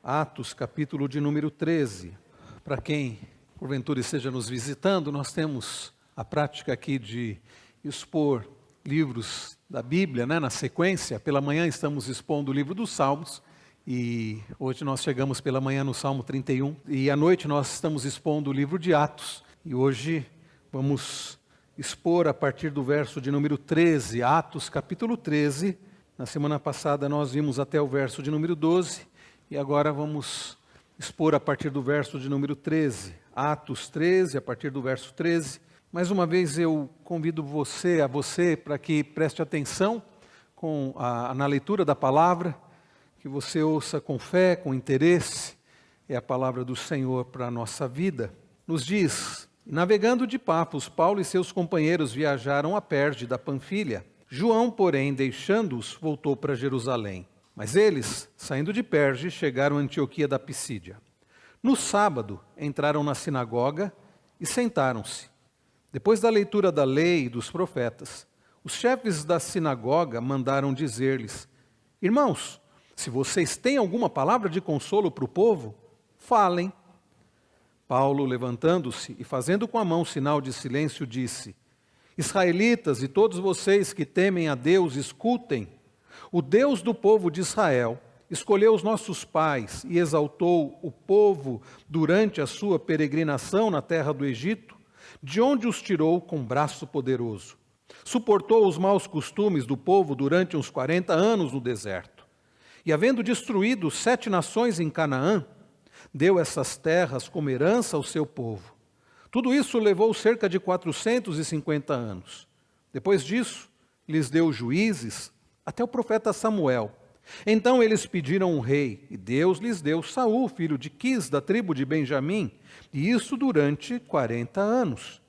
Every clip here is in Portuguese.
Atos, capítulo de número 13. Para quem, porventura, esteja nos visitando, nós temos a prática aqui de expor livros da Bíblia, na sequência. Pela manhã estamos expondo o livro dos Salmos, e hoje nós chegamos pela manhã no Salmo 31, e à noite nós estamos expondo o livro de Atos, e hoje vamos expor a partir do verso de número 13, Atos, capítulo 13. Na semana passada nós vimos até o verso de número 12, e agora vamos expor a partir do verso de número 13, Atos 13, a partir do verso 13. Mais uma vez eu convido você para que preste atenção na leitura da palavra, que você ouça com fé, com interesse. É a palavra do Senhor para a nossa vida. Nos diz: navegando de Pafos, Paulo e seus companheiros viajaram a Perge da Panfilha. João, porém, deixando-os, voltou para Jerusalém. Mas eles, saindo de Perge, chegaram a Antioquia da Pisídia. No sábado, entraram na sinagoga e sentaram-se. Depois da leitura da lei e dos profetas, os chefes da sinagoga mandaram dizer-lhes: irmãos, se vocês têm alguma palavra de consolo para o povo, falem. Paulo, levantando-se e fazendo com a mão sinal de silêncio, disse: israelitas e todos vocês que temem a Deus, escutem. O Deus do povo de Israel escolheu os nossos pais e exaltou o povo durante a sua peregrinação na terra do Egito, de onde os tirou com braço poderoso. Suportou os maus costumes do povo durante uns 40 anos no deserto. E havendo destruído 7 nações em Canaã, deu essas terras como herança ao seu povo. Tudo isso levou cerca de 450 anos. Depois disso, lhes deu juízes até o profeta Samuel. Então eles pediram um rei, e Deus lhes deu Saul, filho de Quis, da tribo de Benjamim, e isso durante 40 anos.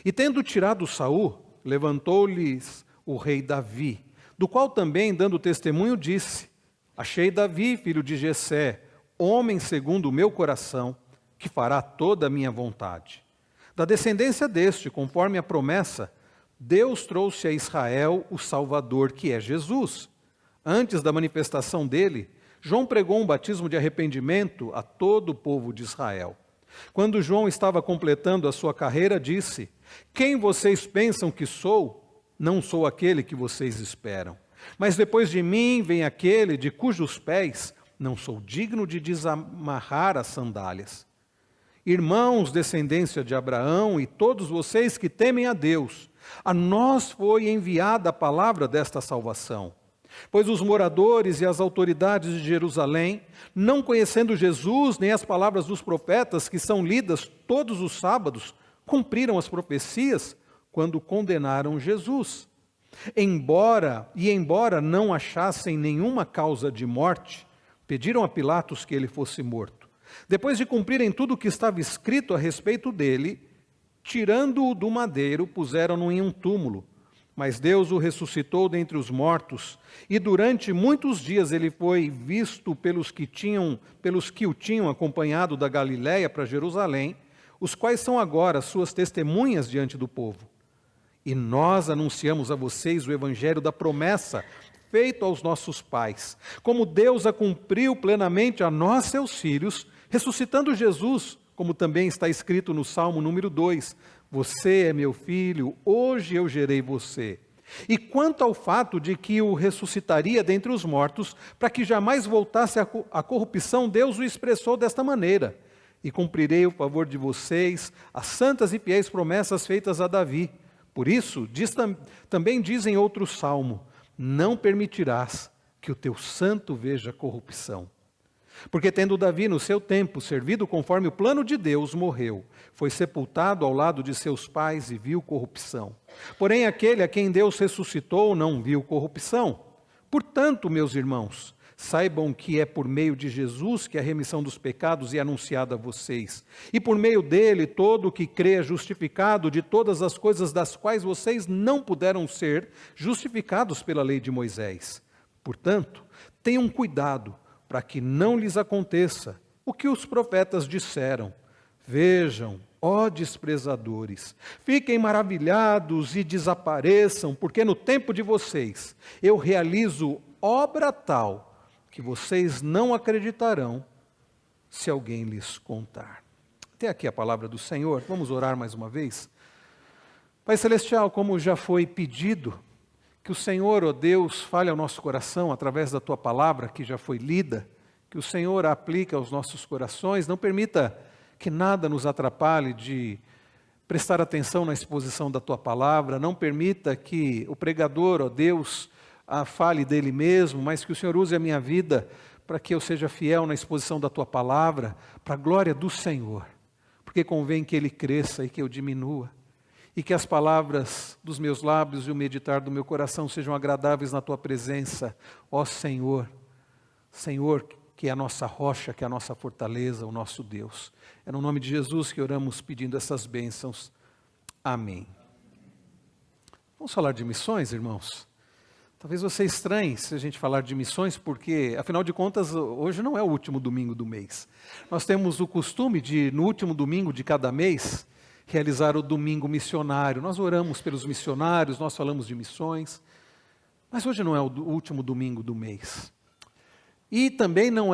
E tendo tirado Saul, levantou-lhes o rei Davi, do qual também, dando testemunho, disse: achei Davi, filho de Jessé, homem segundo o meu coração, que fará toda a minha vontade. Da descendência deste, conforme a promessa, Deus trouxe a Israel o Salvador, que é Jesus. Antes da manifestação dele, João pregou um batismo de arrependimento a todo o povo de Israel. Quando João estava completando a sua carreira, disse: quem vocês pensam que sou? Não sou aquele que vocês esperam. Mas depois de mim vem aquele de cujos pés não sou digno de desamarrar as sandálias. Irmãos, descendência de Abraão e todos vocês que temem a Deus, a nós foi enviada a palavra desta salvação. Pois os moradores e as autoridades de Jerusalém, não conhecendo Jesus nem as palavras dos profetas que são lidas todos os sábados, cumpriram as profecias quando condenaram Jesus. Embora não achassem nenhuma causa de morte, pediram a Pilatos que ele fosse morto. Depois de cumprirem tudo o que estava escrito a respeito dele, tirando-o do madeiro, puseram-no em um túmulo. Mas Deus o ressuscitou dentre os mortos, e durante muitos dias ele foi visto pelos que o tinham acompanhado da Galiléia para Jerusalém, os quais são agora suas testemunhas diante do povo. E nós anunciamos a vocês o evangelho da promessa feito aos nossos pais, como Deus a cumpriu plenamente a nós, seus filhos, ressuscitando Jesus, como também está escrito no Salmo número 2, você é meu filho, hoje eu gerei você. E quanto ao fato de que o ressuscitaria dentre os mortos, para que jamais voltasse à corrupção, Deus o expressou desta maneira: e cumprirei o favor de vocês, as santas e fiéis promessas feitas a Davi. Por isso, também diz em outro salmo: não permitirás que o teu santo veja corrupção. Porque tendo Davi no seu tempo servido conforme o plano de Deus, morreu, foi sepultado ao lado de seus pais e viu corrupção. Porém aquele a quem Deus ressuscitou não viu corrupção. Portanto, meus irmãos, saibam que é por meio de Jesus que a remissão dos pecados é anunciada a vocês. E por meio dele todo o que crê é justificado de todas as coisas das quais vocês não puderam ser justificados pela lei de Moisés. Portanto, tenham cuidado para que não lhes aconteça o que os profetas disseram. Vejam, ó desprezadores, fiquem maravilhados e desapareçam, porque no tempo de vocês eu realizo obra tal que vocês não acreditarão se alguém lhes contar. Até aqui a palavra do Senhor. Vamos orar mais uma vez. Pai Celestial, como já foi pedido, que o Senhor, ó Deus, fale ao nosso coração através da Tua palavra que já foi lida, que o Senhor a aplique aos nossos corações, não permita que nada nos atrapalhe de prestar atenção na exposição da Tua palavra, não permita que o pregador, ó Deus, fale dele mesmo, mas que o Senhor use a minha vida para que eu seja fiel na exposição da Tua palavra, para a glória do Senhor, porque convém que Ele cresça e que eu diminua, e que as palavras dos meus lábios e o meditar do meu coração sejam agradáveis na Tua presença, ó Senhor, Senhor, que é a nossa rocha, que é a nossa fortaleza, o nosso Deus. É no nome de Jesus que oramos pedindo essas bênçãos. Amém. Vamos falar de missões, irmãos? Talvez você estranhe se a gente falar de missões, porque, afinal de contas, hoje não é o último domingo do mês. Nós temos o costume de, no último domingo de cada mês, realizar o domingo missionário. Nós oramos pelos missionários, nós falamos de missões, mas hoje não é o último domingo do mês. E também não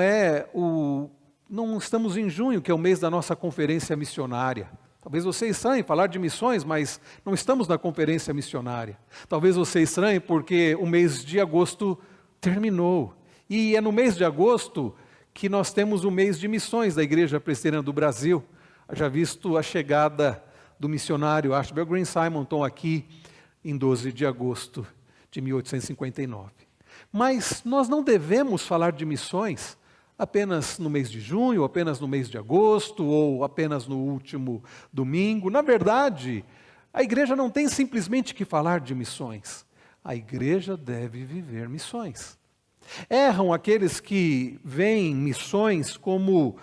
estamos em junho, que é o mês da nossa conferência missionária. Talvez você estranhe falar de missões, mas não estamos na conferência missionária. Talvez você estranhe porque o mês de agosto terminou. E é no mês de agosto que nós temos o mês de missões da Igreja Presbiteriana do Brasil. Já visto a chegada do missionário Archibald Green Simonton aqui em 12 de agosto de 1859. Mas nós não devemos falar de missões apenas no mês de junho, ou apenas no mês de agosto, ou apenas no último domingo. Na verdade, a igreja não tem simplesmente que falar de missões. A igreja deve viver missões. Erram aqueles que veem missões como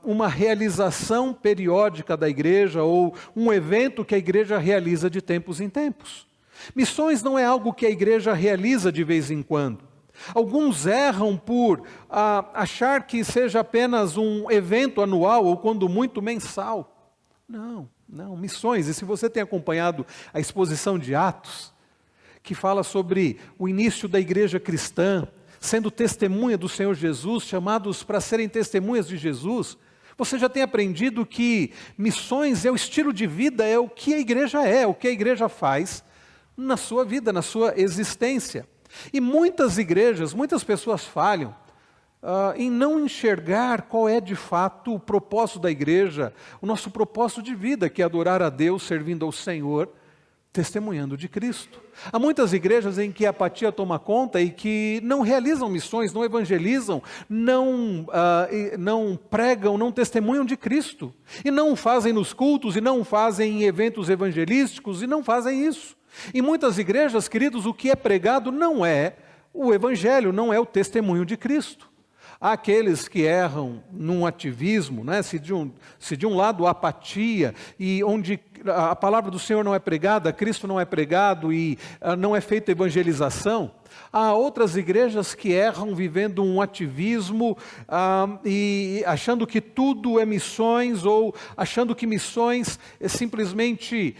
uma realização periódica da igreja, ou um evento que a igreja realiza de tempos em tempos. Missões não é algo que a igreja realiza de vez em quando. Alguns erram por achar que seja apenas um evento anual ou quando muito mensal. Não, missões. E se você tem acompanhado a exposição de Atos, que fala sobre o início da igreja cristã, sendo testemunha do Senhor Jesus, chamados para serem testemunhas de Jesus, você já tem aprendido que missões é o estilo de vida, é o que a igreja é, o que a igreja faz na sua vida, na sua existência. E muitas igrejas, muitas pessoas falham em não enxergar qual é de fato o propósito da igreja, o nosso propósito de vida, que é adorar a Deus, servindo ao Senhor, testemunhando de Cristo. Há muitas igrejas em que a apatia toma conta e que não realizam missões, não evangelizam, não pregam, não testemunham de Cristo. E não fazem nos cultos, e não fazem em eventos evangelísticos, e não fazem isso. Em muitas igrejas, queridos, o que é pregado não é o evangelho, não é o testemunho de Cristo. Há aqueles que erram num ativismo, né? Se de um lado a apatia, e onde a palavra do Senhor não é pregada, Cristo não é pregado e não é feita evangelização. Há outras igrejas que erram vivendo um ativismo e achando que tudo é missões, ou achando que missões é simplesmente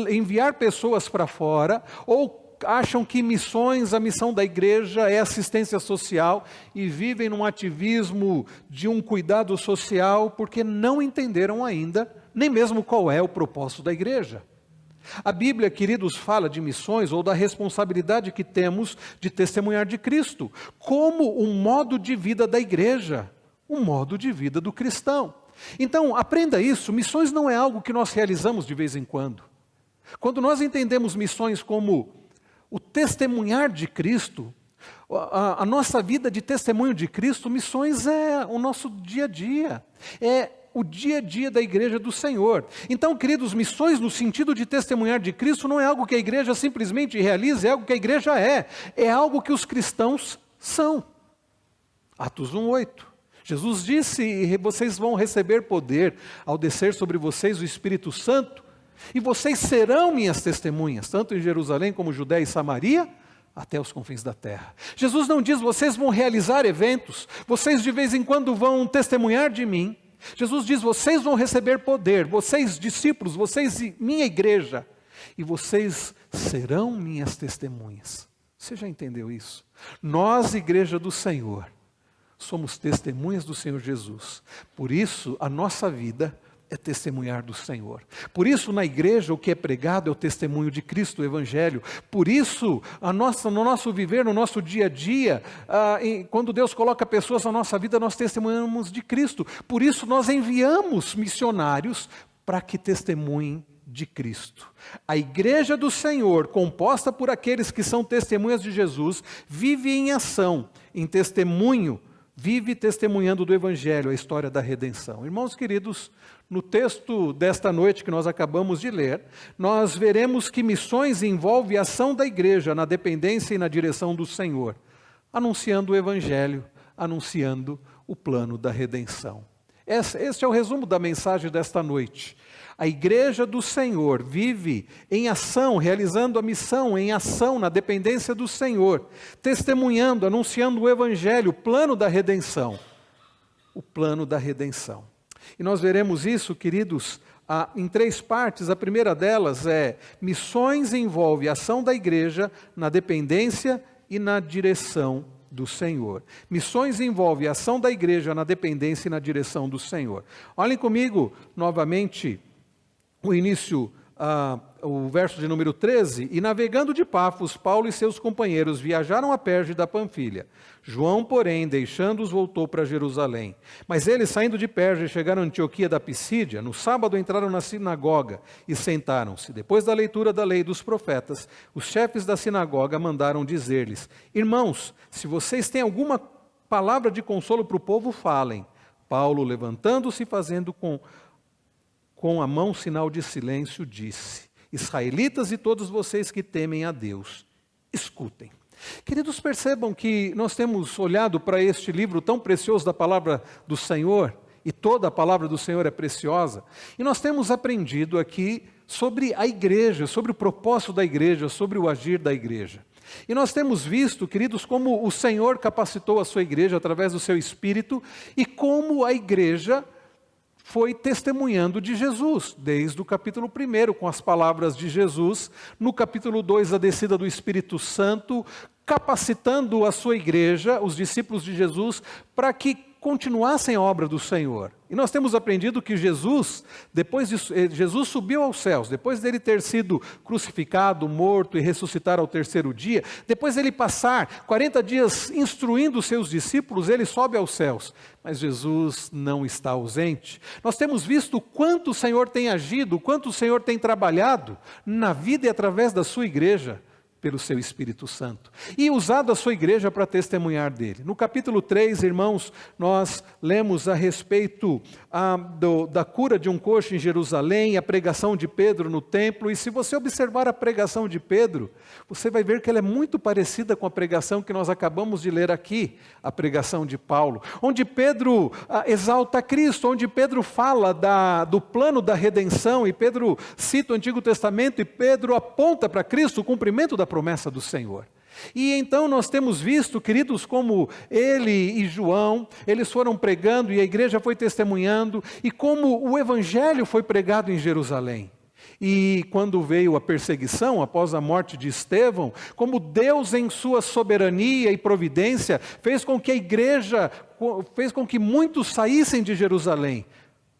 enviar pessoas para fora, ou acham que missões, a missão da igreja é assistência social e vivem num ativismo de um cuidado social porque não entenderam ainda nem mesmo qual é o propósito da igreja. A Bíblia, queridos, fala de missões ou da responsabilidade que temos de testemunhar de Cristo como um modo de vida da igreja, um modo de vida do cristão. Então, aprenda isso, missões não é algo que nós realizamos de vez em quando. Quando nós entendemos missões como o testemunhar de Cristo, a nossa vida de testemunho de Cristo, missões é o nosso dia a dia, é o dia a dia da igreja do Senhor. Então, queridos, missões no sentido de testemunhar de Cristo não é algo que a igreja simplesmente realiza, é algo que a igreja é algo que os cristãos são. Atos 1:8. Jesus disse: e vocês vão receber poder ao descer sobre vocês o Espírito Santo, e vocês serão minhas testemunhas, tanto em Jerusalém como Judéia e Samaria, até os confins da terra. Jesus não diz: vocês vão realizar eventos, vocês de vez em quando vão testemunhar de mim. Jesus diz: vocês vão receber poder, vocês discípulos, vocês minha igreja, e vocês serão minhas testemunhas. Você já entendeu isso? Nós, igreja do Senhor, somos testemunhas do Senhor Jesus. Por isso, a nossa vida é testemunhar do Senhor. Por isso, na igreja, o que é pregado é o testemunho de Cristo, o Evangelho. Por isso, no nosso viver, no nosso dia a dia, quando Deus coloca pessoas na nossa vida, nós testemunhamos de Cristo. Por isso, nós enviamos missionários para que testemunhem de Cristo. A igreja do Senhor, composta por aqueles que são testemunhas de Jesus, vive em ação, em testemunho, vive testemunhando do Evangelho, a história da redenção. Irmãos queridos, no texto desta noite que nós acabamos de ler, nós veremos que missões envolve a ação da igreja na dependência e na direção do Senhor, anunciando o Evangelho, anunciando o plano da redenção. Este é o resumo da mensagem desta noite. A igreja do Senhor vive em ação, realizando a missão em ação, na dependência do Senhor, testemunhando, anunciando o Evangelho, o plano da redenção. O plano da redenção. E nós veremos isso, queridos, em 3 partes. A primeira delas é: missões envolve a ação da igreja na dependência e na direção do Senhor. Missões envolve a ação da igreja na dependência e na direção do Senhor. Olhem comigo novamente o início, o verso de número 13. E navegando de Pafos, Paulo e seus companheiros viajaram a Perge da Panfilha. João, porém, deixando-os, voltou para Jerusalém. Mas eles, saindo de Perge, chegaram a Antioquia da Pisídia. No sábado entraram na sinagoga e sentaram-se. Depois da leitura da lei dos profetas, os chefes da sinagoga mandaram dizer-lhes: irmãos, se vocês têm alguma palavra de consolo para o povo, falem. Paulo, levantando-se e fazendo com a mão sinal de silêncio, disse: israelitas e todos vocês que temem a Deus, escutem. Queridos, percebam que nós temos olhado para este livro tão precioso da palavra do Senhor, e toda a palavra do Senhor é preciosa, e nós temos aprendido aqui sobre a igreja, sobre o propósito da igreja, sobre o agir da igreja. E nós temos visto, queridos, como o Senhor capacitou a sua igreja através do seu Espírito, e como a igreja foi testemunhando de Jesus, desde o capítulo 1, com as palavras de Jesus, no capítulo 2, a descida do Espírito Santo, capacitando a sua igreja, os discípulos de Jesus, para que continuassem a obra do Senhor. E nós temos aprendido que Jesus subiu aos céus, depois dele ter sido crucificado, morto e ressuscitar ao 3º dia, depois dele passar 40 dias instruindo os seus discípulos, ele sobe aos céus. Mas Jesus não está ausente. Nós temos visto o quanto o Senhor tem agido, o quanto o Senhor tem trabalhado na vida e através da sua igreja, pelo seu Espírito Santo, e usado a sua igreja para testemunhar dele. No capítulo 3, irmãos, nós lemos a respeito da cura de um coxo em Jerusalém, a pregação de Pedro no templo, e se você observar a pregação de Pedro, você vai ver que ela é muito parecida com a pregação que nós acabamos de ler aqui, a pregação de Paulo, onde Pedro exalta Cristo, onde Pedro fala do plano da redenção, e Pedro cita o Antigo Testamento, e Pedro aponta para Cristo, o cumprimento da promessa do Senhor. E então nós temos visto, queridos, como ele e João, eles foram pregando e a igreja foi testemunhando, e como o Evangelho foi pregado em Jerusalém. E quando veio a perseguição, após a morte de Estevão, como Deus em sua soberania e providência, fez com que a igreja, fez com que muitos saíssem de Jerusalém,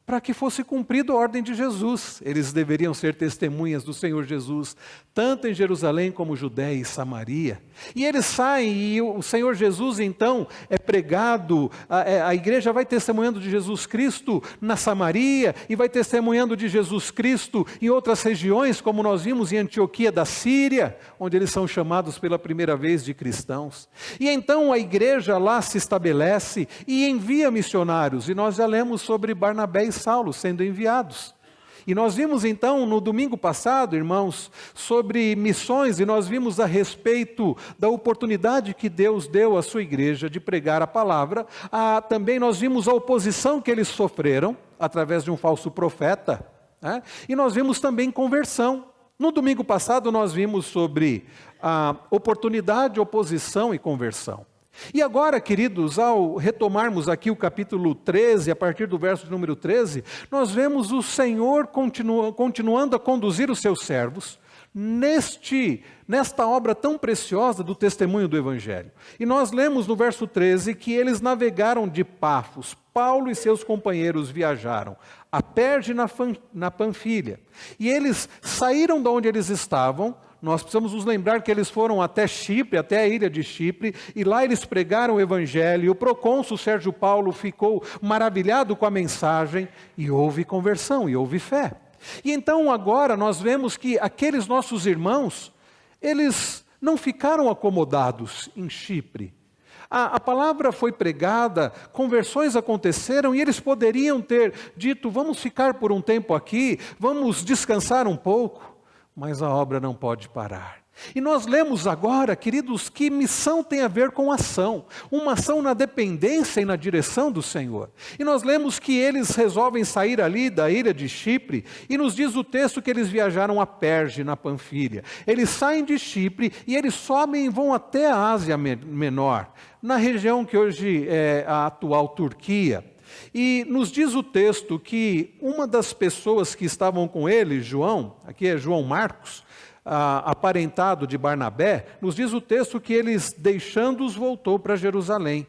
para que fosse cumprida a ordem de Jesus. Eles deveriam ser testemunhas do Senhor Jesus, tanto em Jerusalém como Judéia e Samaria. E eles saem e o Senhor Jesus então é pregado, a igreja vai testemunhando de Jesus Cristo na Samaria, e vai testemunhando de Jesus Cristo em outras regiões, como nós vimos em Antioquia da Síria, onde eles são chamados pela primeira vez de cristãos. E então a igreja lá se estabelece e envia missionários, e nós já lemos sobre Barnabé e Saulo sendo enviados. E nós vimos então no domingo passado, irmãos, sobre missões, e nós vimos a respeito da oportunidade que Deus deu à sua igreja de pregar a palavra. Também nós vimos a oposição que eles sofreram através de um falso profeta, né? E nós vimos também conversão. No domingo passado nós vimos sobre a oportunidade, oposição e conversão. E agora, queridos, ao retomarmos aqui o capítulo 13, a partir do verso de número 13, nós vemos o Senhor continuando a conduzir os seus servos nesta obra tão preciosa do testemunho do Evangelho. E nós lemos no verso 13 que eles navegaram de Pafos. Paulo e seus companheiros viajaram a Perge na Panfilha. E eles saíram de onde eles estavam. Nós precisamos nos lembrar que eles foram até Chipre, até a ilha de Chipre, e lá eles pregaram o Evangelho. E o procônsul Sérgio Paulo ficou maravilhado com a mensagem, e houve conversão, e houve fé. E então agora nós vemos que aqueles nossos irmãos, eles não ficaram acomodados em Chipre. A palavra foi pregada, conversões aconteceram e eles poderiam ter dito, vamos ficar por um tempo aqui, vamos descansar um pouco, mas a obra não pode parar. E nós lemos agora, queridos, que missão tem a ver com ação, uma ação na dependência e na direção do Senhor. E nós lemos que eles resolvem sair ali da ilha de Chipre, e nos diz o texto que eles viajaram a Perge, na Panfilha. Eles saem de Chipre e eles sobem e vão até a Ásia Menor, na região que hoje é a atual Turquia. E nos diz o texto que uma das pessoas que estavam com ele, João, aqui é João Marcos, aparentado de Barnabé, nos diz o texto que eles, deixando-os, voltou para Jerusalém.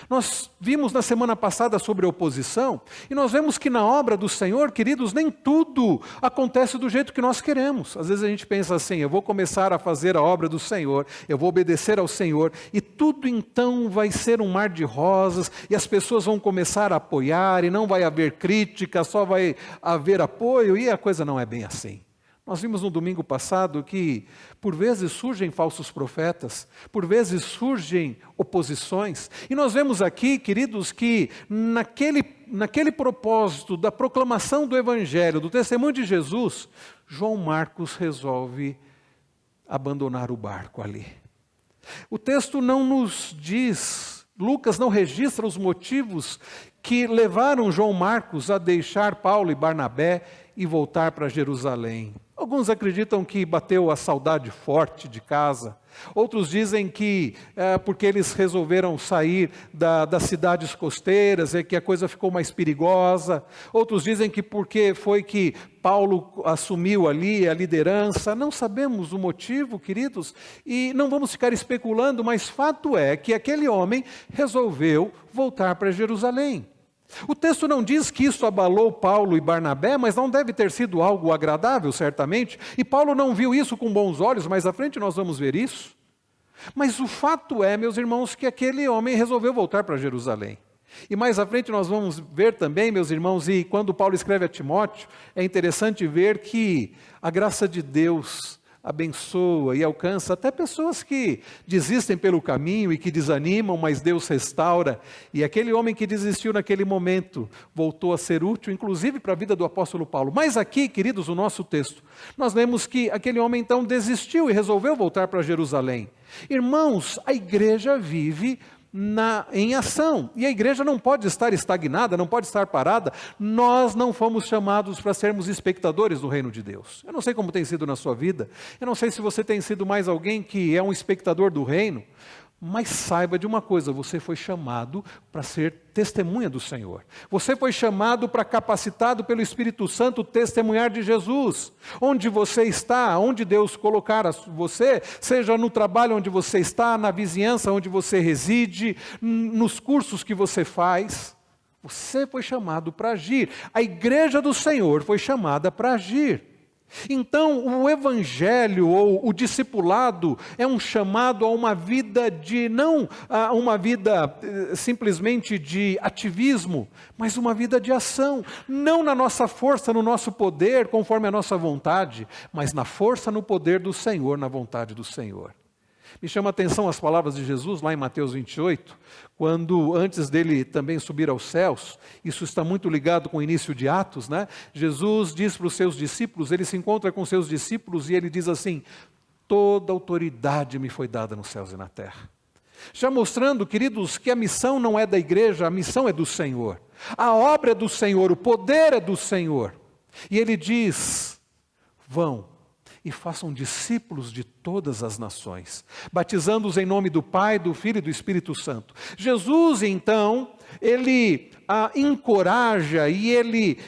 Nós vimos na semana passada sobre oposição, e nós vemos que na obra do Senhor, queridos, nem tudo acontece do jeito que nós queremos. Às vezes a gente pensa assim, eu vou começar a fazer a obra do Senhor, eu vou obedecer ao Senhor, e tudo então vai ser um mar de rosas, e as pessoas vão começar a apoiar, e não vai haver crítica, só vai haver apoio, e a coisa não é bem assim. Nós vimos no domingo passado que, por vezes, surgem falsos profetas, por vezes surgem oposições. E nós vemos aqui, queridos, que naquele propósito da proclamação do Evangelho, do testemunho de Jesus, João Marcos resolve abandonar o barco ali. O texto não nos diz, Lucas não registra os motivos que levaram João Marcos a deixar Paulo e Barnabé e voltar para Jerusalém. Alguns acreditam que bateu a saudade forte de casa. Outros dizem que porque eles resolveram sair das cidades costeiras, que a coisa ficou mais perigosa. Outros dizem que porque foi que Paulo assumiu ali a liderança. Não sabemos o motivo, queridos, e não vamos ficar especulando, mas fato é que aquele homem resolveu voltar para Jerusalém. O texto não diz que isso abalou Paulo e Barnabé, mas não deve ter sido algo agradável, certamente. E Paulo não viu isso com bons olhos, mais à frente nós vamos ver isso. Mas o fato é, meus irmãos, que aquele homem resolveu voltar para Jerusalém. E mais à frente nós vamos ver também, meus irmãos, e quando Paulo escreve a Timóteo, é interessante ver que a graça de Deus abençoa e alcança até pessoas que desistem pelo caminho e que desanimam, mas Deus restaura. E aquele homem que desistiu naquele momento voltou a ser útil, inclusive para a vida do apóstolo Paulo. Mas aqui, queridos, o nosso texto, nós lemos que aquele homem então desistiu e resolveu voltar para Jerusalém. Irmãos, a igreja vive em ação, e a igreja não pode estar estagnada, não pode estar parada. Nós não fomos chamados para sermos espectadores do reino de Deus. Eu não sei como tem sido na sua vida, eu não sei se você tem sido mais alguém que é um espectador do reino, mas saiba de uma coisa, você foi chamado para ser testemunha do Senhor. Você foi chamado para, capacitado pelo Espírito Santo, testemunhar de Jesus. Onde você está, onde Deus colocar você, seja no trabalho onde você está, na vizinhança onde você reside, nos cursos que você faz, você foi chamado para agir. A igreja do Senhor foi chamada para agir. Então, o evangelho ou o discipulado é um chamado a uma vida não a uma vida simplesmente de ativismo, mas uma vida de ação, não na nossa força, no nosso poder, conforme a nossa vontade, mas na força, no poder do Senhor, na vontade do Senhor. Me chama a atenção as palavras de Jesus lá em Mateus 28, quando antes dele também subir aos céus, isso está muito ligado com o início de Atos, né? Jesus diz para os seus discípulos, ele se encontra com os seus discípulos e ele diz assim: toda autoridade me foi dada nos céus e na terra. Já mostrando, queridos, que a missão não é da igreja, a missão é do Senhor. A obra é do Senhor, o poder é do Senhor. E ele diz: vão e façam discípulos de todas as nações, batizando-os em nome do Pai, do Filho e do Espírito Santo. Jesus, então, ele encoraja e ele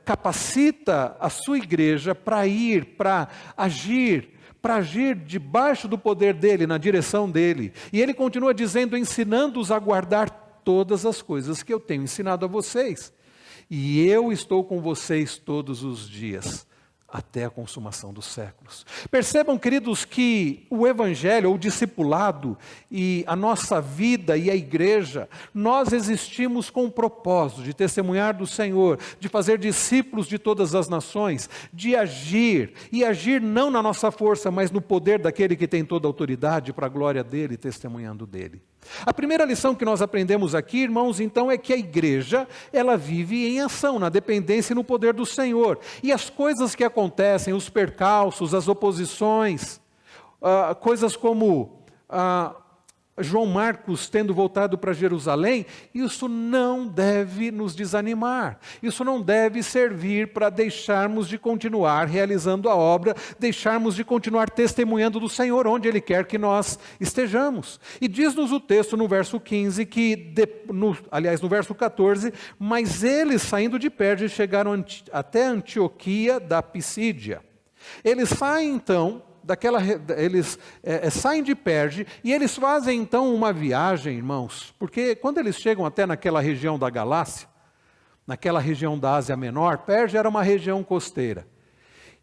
capacita a sua igreja para agir debaixo do poder dele, na direção dele. E ele continua dizendo, ensinando-os a guardar todas as coisas que eu tenho ensinado a vocês. E eu estou com vocês todos os dias, até a consumação dos séculos. Percebam, queridos, que o evangelho, ou o discipulado, e a nossa vida e a igreja, nós existimos com o propósito de testemunhar do Senhor, de fazer discípulos de todas as nações, de agir, e agir não na nossa força, mas no poder daquele que tem toda a autoridade, para a glória dele, testemunhando dele. A primeira lição que nós aprendemos aqui, irmãos, então, é que a igreja, ela vive em ação, na dependência e no poder do Senhor. E as coisas que acontecem, os percalços, as oposições, coisas como João Marcos tendo voltado para Jerusalém, isso não deve nos desanimar. Isso não deve servir para deixarmos de continuar realizando a obra, deixarmos de continuar testemunhando do Senhor onde Ele quer que nós estejamos. E diz-nos o texto no verso 15, no verso 14, mas eles saindo de Perge chegaram até Antioquia da Pisídia. Eles saem então eles saem de Perge e eles fazem então uma viagem, irmãos, porque quando eles chegam até naquela região da Galácia, naquela região da Ásia Menor, Perge era uma região costeira.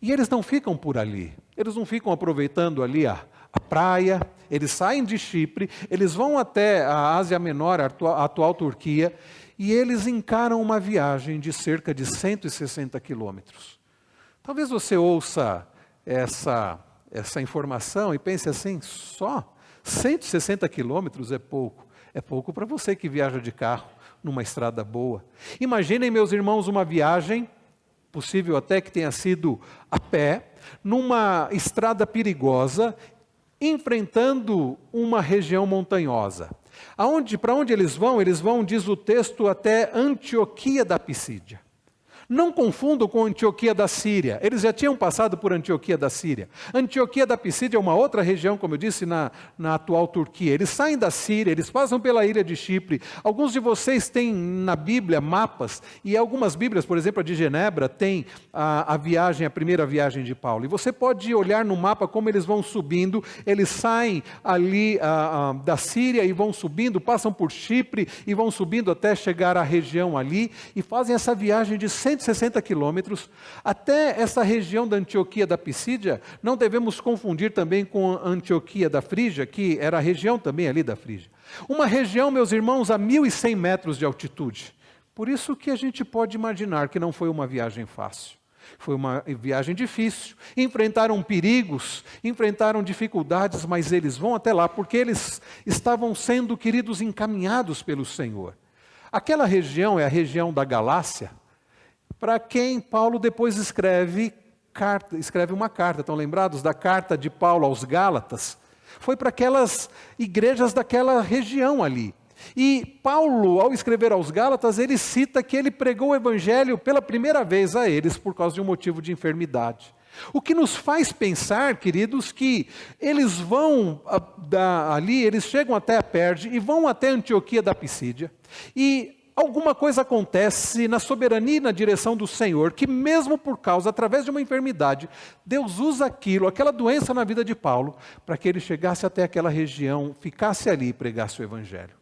E eles não ficam por ali, eles não ficam aproveitando ali a praia, eles saem de Chipre, eles vão até a Ásia Menor, a atual Turquia, e eles encaram uma viagem de cerca de 160 quilômetros. Talvez você ouça essa informação e pense assim, só 160 quilômetros é pouco para você que viaja de carro numa estrada boa. Imaginem, meus irmãos, uma viagem, possível até que tenha sido a pé, numa estrada perigosa, enfrentando uma região montanhosa. Para onde eles vão? Eles vão, diz o texto, até Antioquia da Pisídia. Não confundam com Antioquia da Síria, eles já tinham passado por Antioquia da Síria. Antioquia da Pisídia é uma outra região, como eu disse, na atual Turquia. Eles saem da Síria, eles passam pela ilha de Chipre. Alguns de vocês têm na Bíblia mapas, e algumas Bíblias, por exemplo, a de Genebra, tem a primeira viagem de Paulo. E você pode olhar no mapa como eles vão subindo, eles saem ali da Síria e vão subindo, passam por Chipre e vão subindo até chegar à região ali, e fazem essa viagem de 160 quilômetros, até essa região da Antioquia da Pisídia. Não devemos confundir também com a Antioquia da Frígia, que era a região também ali da Frígia. Uma região, meus irmãos, a 1.100 metros de altitude. Por isso que a gente pode imaginar que não foi uma viagem fácil. Foi uma viagem difícil, enfrentaram perigos, enfrentaram dificuldades, mas eles vão até lá, porque eles estavam sendo, queridos, encaminhados pelo Senhor. Aquela região é a região da Galácia, para quem Paulo depois escreve uma carta. Estão lembrados da carta de Paulo aos Gálatas? Foi para aquelas igrejas daquela região ali. E Paulo, ao escrever aos Gálatas, ele cita que ele pregou o evangelho pela primeira vez a eles por causa de um motivo de enfermidade. O que nos faz pensar, queridos, que eles vão ali, eles chegam até a Perge e vão até Antioquia da Pisídia, e alguma coisa acontece na soberania e na direção do Senhor, que mesmo por causa, através de uma enfermidade, Deus usa aquela doença na vida de Paulo, para que ele chegasse até aquela região, ficasse ali e pregasse o evangelho.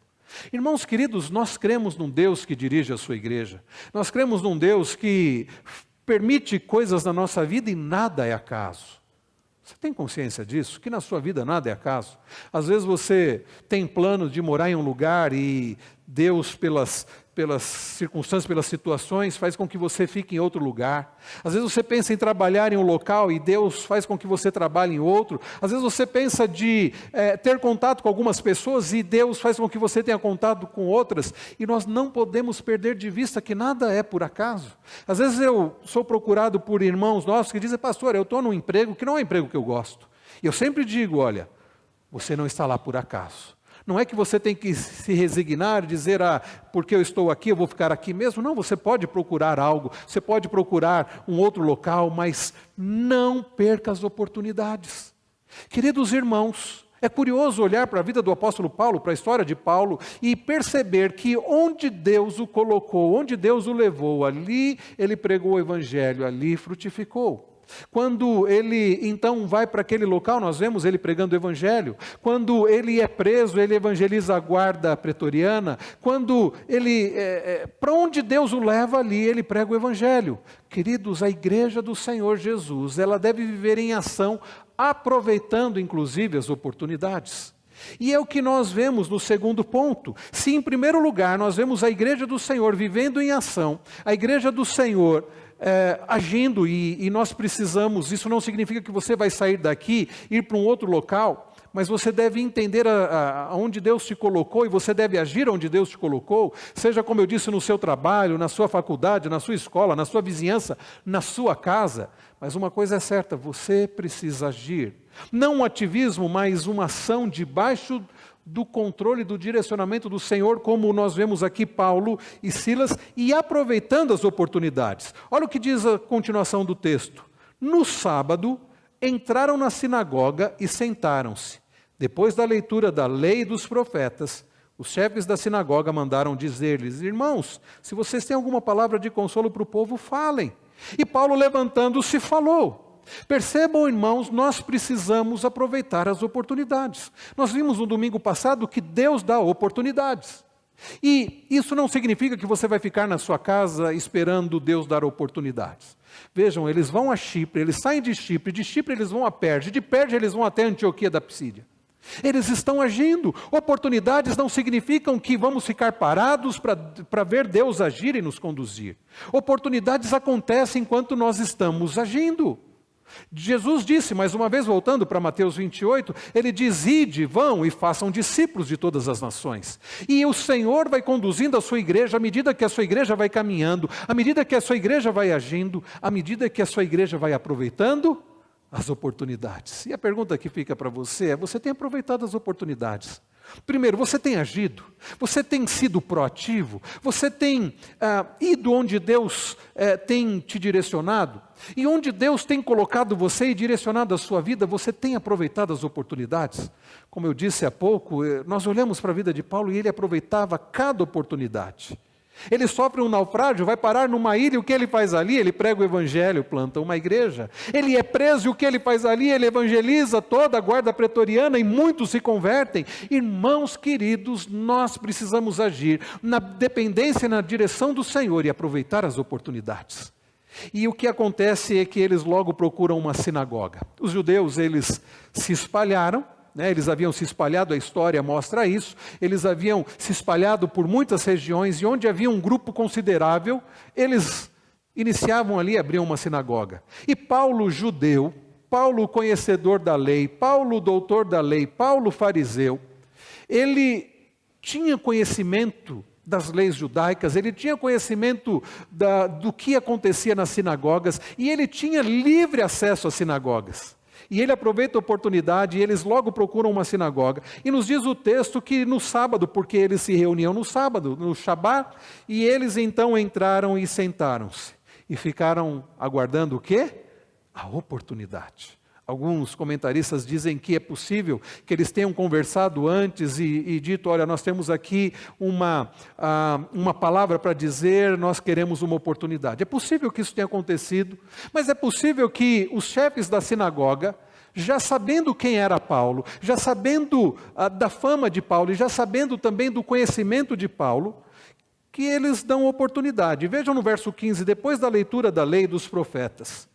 Irmãos queridos, nós cremos num Deus que dirige a sua igreja, nós cremos num Deus que permite coisas na nossa vida e nada é acaso. Você tem consciência disso? Que na sua vida nada é acaso? Às vezes você tem plano de morar em um lugar e Deus, pelas circunstâncias, pelas situações, faz com que você fique em outro lugar. Às vezes você pensa em trabalhar em um local e Deus faz com que você trabalhe em outro. Às vezes você pensa de ter contato com algumas pessoas e Deus faz com que você tenha contato com outras. E nós não podemos perder de vista que nada é por acaso. Às vezes eu sou procurado por irmãos nossos que dizem, pastor, eu estou num emprego que não é um emprego que eu gosto. E eu sempre digo, olha, você não está lá por acaso. Não é que você tem que se resignar e dizer, porque eu estou aqui, eu vou ficar aqui mesmo. Não, você pode procurar algo, você pode procurar um outro local, mas não perca as oportunidades. Queridos irmãos, É curioso olhar para a vida do apóstolo Paulo, para a história de Paulo, e perceber que onde Deus o colocou, onde Deus o levou, ali ele pregou o evangelho, ali frutificou. Quando ele então vai para aquele local, nós vemos ele pregando o evangelho. Quando ele é preso, ele evangeliza a guarda pretoriana. Quando ele, para onde Deus o leva, ali ele prega o evangelho. Queridos, a igreja do Senhor Jesus, ela deve viver em ação, aproveitando inclusive as oportunidades. E é o que nós vemos no segundo ponto. Se em primeiro lugar nós vemos a igreja do Senhor vivendo em ação, a igreja do Senhor agindo, e nós precisamos, isso não significa que você vai sair daqui, ir para um outro local, mas você deve entender aonde Deus te colocou, e você deve agir onde Deus te colocou, seja como eu disse, no seu trabalho, na sua faculdade, na sua escola, na sua vizinhança, na sua casa. Mas uma coisa é certa, você precisa agir. Não um ativismo, mas uma ação debaixo do controle, do direcionamento do Senhor, como nós vemos aqui Paulo e Silas, e aproveitando as oportunidades. Olha o que diz a continuação do texto. No sábado, entraram na sinagoga e sentaram-se. Depois da leitura da lei e dos profetas, os chefes da sinagoga mandaram dizer-lhes: irmãos, se vocês têm alguma palavra de consolo para o povo, falem. E Paulo, levantando-se, falou. Percebam, irmãos, nós precisamos aproveitar as oportunidades. Nós vimos no domingo passado que Deus dá oportunidades. E isso não significa que você vai ficar na sua casa esperando Deus dar oportunidades. Vejam, eles vão a Chipre, eles saem de Chipre eles vão a Perge, de Perge eles vão até Antioquia da Psídia. Eles estão agindo. Oportunidades não significam que vamos ficar parados para ver Deus agir e nos conduzir. Oportunidades acontecem enquanto nós estamos agindo. Jesus disse, mais uma vez voltando para Mateus 28, ele diz: ide, vão e façam discípulos de todas as nações. E o Senhor vai conduzindo a sua igreja à medida que a sua igreja vai caminhando, à medida que a sua igreja vai agindo, à medida que a sua igreja vai aproveitando as oportunidades. E a pergunta que fica para você é: você tem aproveitado as oportunidades? Primeiro, você tem agido? Você tem sido proativo? Você tem ido onde Deus tem te direcionado? E onde Deus tem colocado você e direcionado a sua vida, você tem aproveitado as oportunidades? Como eu disse há pouco, nós olhamos para a vida de Paulo e ele aproveitava cada oportunidade. Ele sofre um naufrágio, vai parar numa ilha, o que ele faz ali? Ele prega o evangelho, planta uma igreja. Ele é preso, e o que ele faz ali? Ele evangeliza toda a guarda pretoriana e muitos se convertem. Irmãos queridos, nós precisamos agir na dependência e na direção do Senhor e aproveitar as oportunidades. E o que acontece é que eles logo procuram uma sinagoga. Os judeus, eles se espalharam. Eles haviam se espalhado, a história mostra isso, eles haviam se espalhado por muitas regiões, e onde havia um grupo considerável, eles iniciavam ali, abriam uma sinagoga. E Paulo, judeu, Paulo, conhecedor da lei, Paulo, doutor da lei, Paulo, fariseu, ele tinha conhecimento das leis judaicas, ele tinha conhecimento do que acontecia nas sinagogas, e ele tinha livre acesso às sinagogas. E ele aproveita a oportunidade e eles logo procuram uma sinagoga. E nos diz o texto que no sábado, porque eles se reuniam no sábado, no Shabat, e eles então entraram e sentaram-se. E ficaram aguardando o quê? A oportunidade. Alguns comentaristas dizem que é possível que eles tenham conversado antes e dito: olha, nós temos aqui uma palavra para dizer, nós queremos uma oportunidade. É possível que isso tenha acontecido, mas é possível que os chefes da sinagoga, já sabendo quem era Paulo, já sabendo da fama de Paulo e já sabendo também do conhecimento de Paulo, que eles dão oportunidade. Vejam no verso 15, depois da leitura da lei e dos profetas.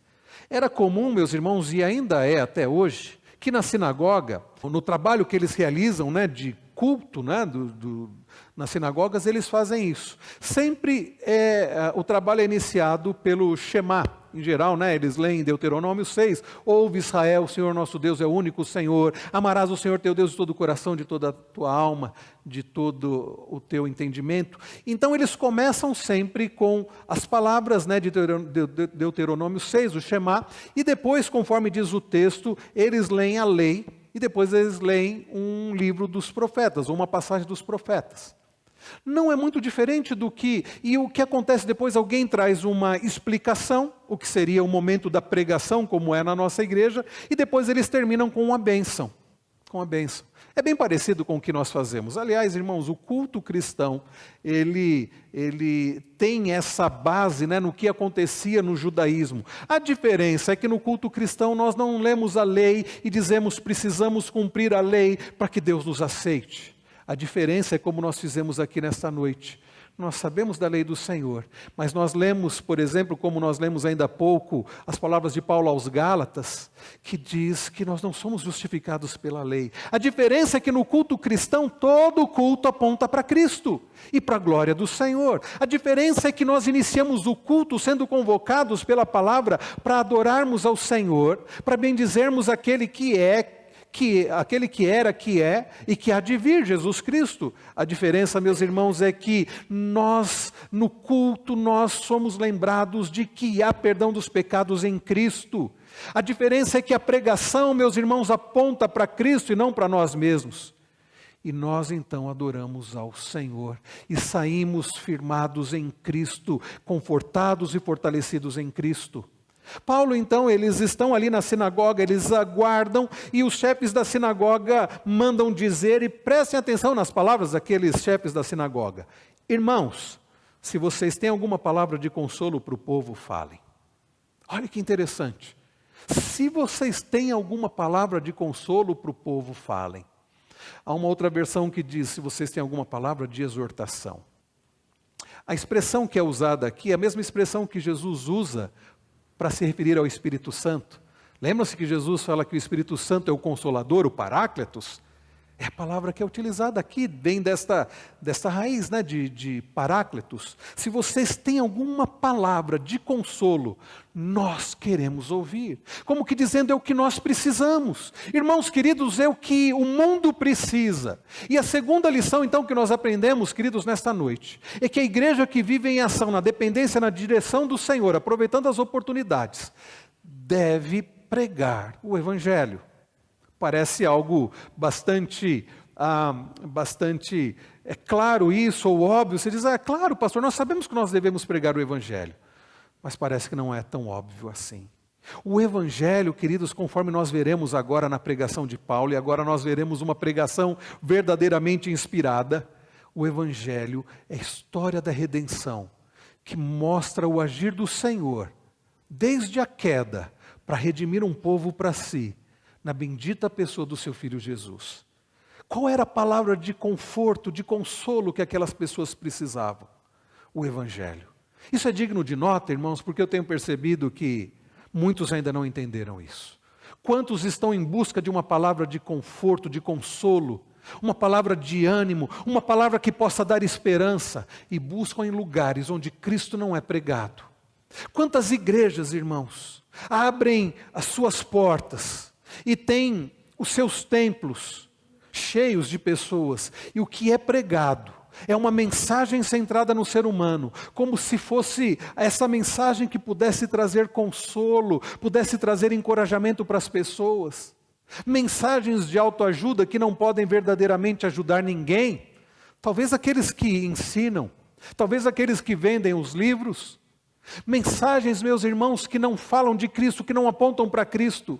Era comum, meus irmãos, e ainda é até hoje, que na sinagoga, no trabalho que eles realizam, de culto, nas sinagogas, eles fazem isso. Sempre o trabalho é iniciado pelo Shema. Em geral, eles leem Deuteronômio 6, ouve Israel, o Senhor nosso Deus é o único Senhor, amarás o Senhor teu Deus de todo o coração, de toda a tua alma, de todo o teu entendimento. Então eles começam sempre com as palavras de Deuteronômio 6, o Shema, e depois, conforme diz o texto, eles leem a lei, e depois eles leem um livro dos profetas, ou uma passagem dos profetas. Não é muito diferente do que... E o que acontece depois? Alguém traz uma explicação, o que seria o momento da pregação, como é na nossa igreja, e depois eles terminam com uma bênção. com a bênção. É bem parecido com o que nós fazemos. Aliás, irmãos, o culto cristão, ele tem essa base, né, no que acontecia no judaísmo. A diferença é que no culto cristão nós não lemos a lei e dizemos precisamos cumprir a lei para que Deus nos aceite. A diferença é como nós fizemos aqui nesta noite. Nós sabemos da lei do Senhor, mas nós lemos, por exemplo, como nós lemos ainda há pouco, as palavras de Paulo aos Gálatas, que diz que nós não somos justificados pela lei. A diferença é que no culto cristão, todo culto aponta para Cristo e para a glória do Senhor. A diferença é que nós iniciamos o culto sendo convocados pela palavra para adorarmos ao Senhor, para bendizermos aquele que era, que é e que há de vir, Jesus Cristo. A diferença, meus irmãos, é que nós, no culto, nós somos lembrados de que há perdão dos pecados em Cristo. A diferença é que a pregação, meus irmãos, aponta para Cristo e não para nós mesmos. E nós então adoramos ao Senhor e saímos firmados em Cristo, confortados e fortalecidos em Cristo. Paulo, então, eles estão ali na sinagoga, eles aguardam e os chefes da sinagoga mandam dizer, e prestem atenção nas palavras daqueles chefes da sinagoga: irmãos, se vocês têm alguma palavra de consolo para o povo, falem. Olha que interessante. Se vocês têm alguma palavra de consolo para o povo, falem. Há uma outra versão que diz, se vocês têm alguma palavra de exortação. A expressão que é usada aqui é a mesma expressão que Jesus usa para se referir ao Espírito Santo. Lembram-se que Jesus fala que o Espírito Santo é o Consolador, o Parácletos? É a palavra que é utilizada aqui, vem desta raiz, né, de Parácletos. Se vocês têm alguma palavra de consolo, nós queremos ouvir. Como que dizendo, é o que nós precisamos. Irmãos queridos, é o que o mundo precisa. E a segunda lição, então, que nós aprendemos, queridos, nesta noite, é que a igreja que vive em ação, na dependência, na direção do Senhor, aproveitando as oportunidades, deve pregar o Evangelho. Parece algo bastante claro isso, ou óbvio. Você diz, claro, pastor, nós sabemos que nós devemos pregar o Evangelho. Mas parece que não é tão óbvio assim. O Evangelho, queridos, conforme nós veremos agora na pregação de Paulo, e agora nós veremos uma pregação verdadeiramente inspirada, o Evangelho é a história da redenção, que mostra o agir do Senhor, desde a queda, para redimir um povo para si, na bendita pessoa do seu Filho Jesus. Qual era a palavra de conforto, de consolo que aquelas pessoas precisavam? O Evangelho. Isso é digno de nota, irmãos, porque eu tenho percebido que muitos ainda não entenderam isso. Quantos estão em busca de uma palavra de conforto, de consolo, uma palavra de ânimo, uma palavra que possa dar esperança, e buscam em lugares onde Cristo não é pregado. Quantas igrejas, irmãos, abrem as suas portas e têm os seus templos cheios de pessoas, e o que é pregado é uma mensagem centrada no ser humano, como se fosse essa mensagem que pudesse trazer consolo, pudesse trazer encorajamento para as pessoas. Mensagens de autoajuda que não podem verdadeiramente ajudar ninguém. Talvez aqueles que ensinam, talvez aqueles que vendem os livros. Mensagens, meus irmãos, que não falam de Cristo, que não apontam para Cristo.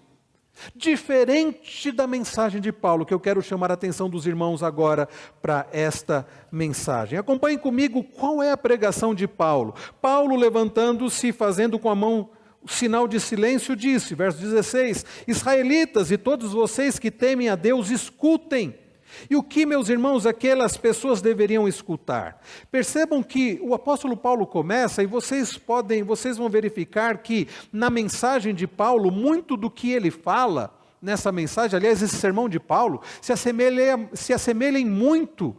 Diferente da mensagem de Paulo, que eu quero chamar a atenção dos irmãos agora para esta mensagem. Acompanhem comigo qual é a pregação de Paulo. Paulo, levantando-se e fazendo com a mão o sinal de silêncio, disse, verso 16, israelitas e todos vocês que temem a Deus, escutem. E o que, meus irmãos, aquelas pessoas deveriam escutar? Percebam que o apóstolo Paulo começa, e vocês vão verificar que na mensagem de Paulo, muito do que ele fala nessa mensagem, aliás, esse sermão de Paulo, se assemelha em muito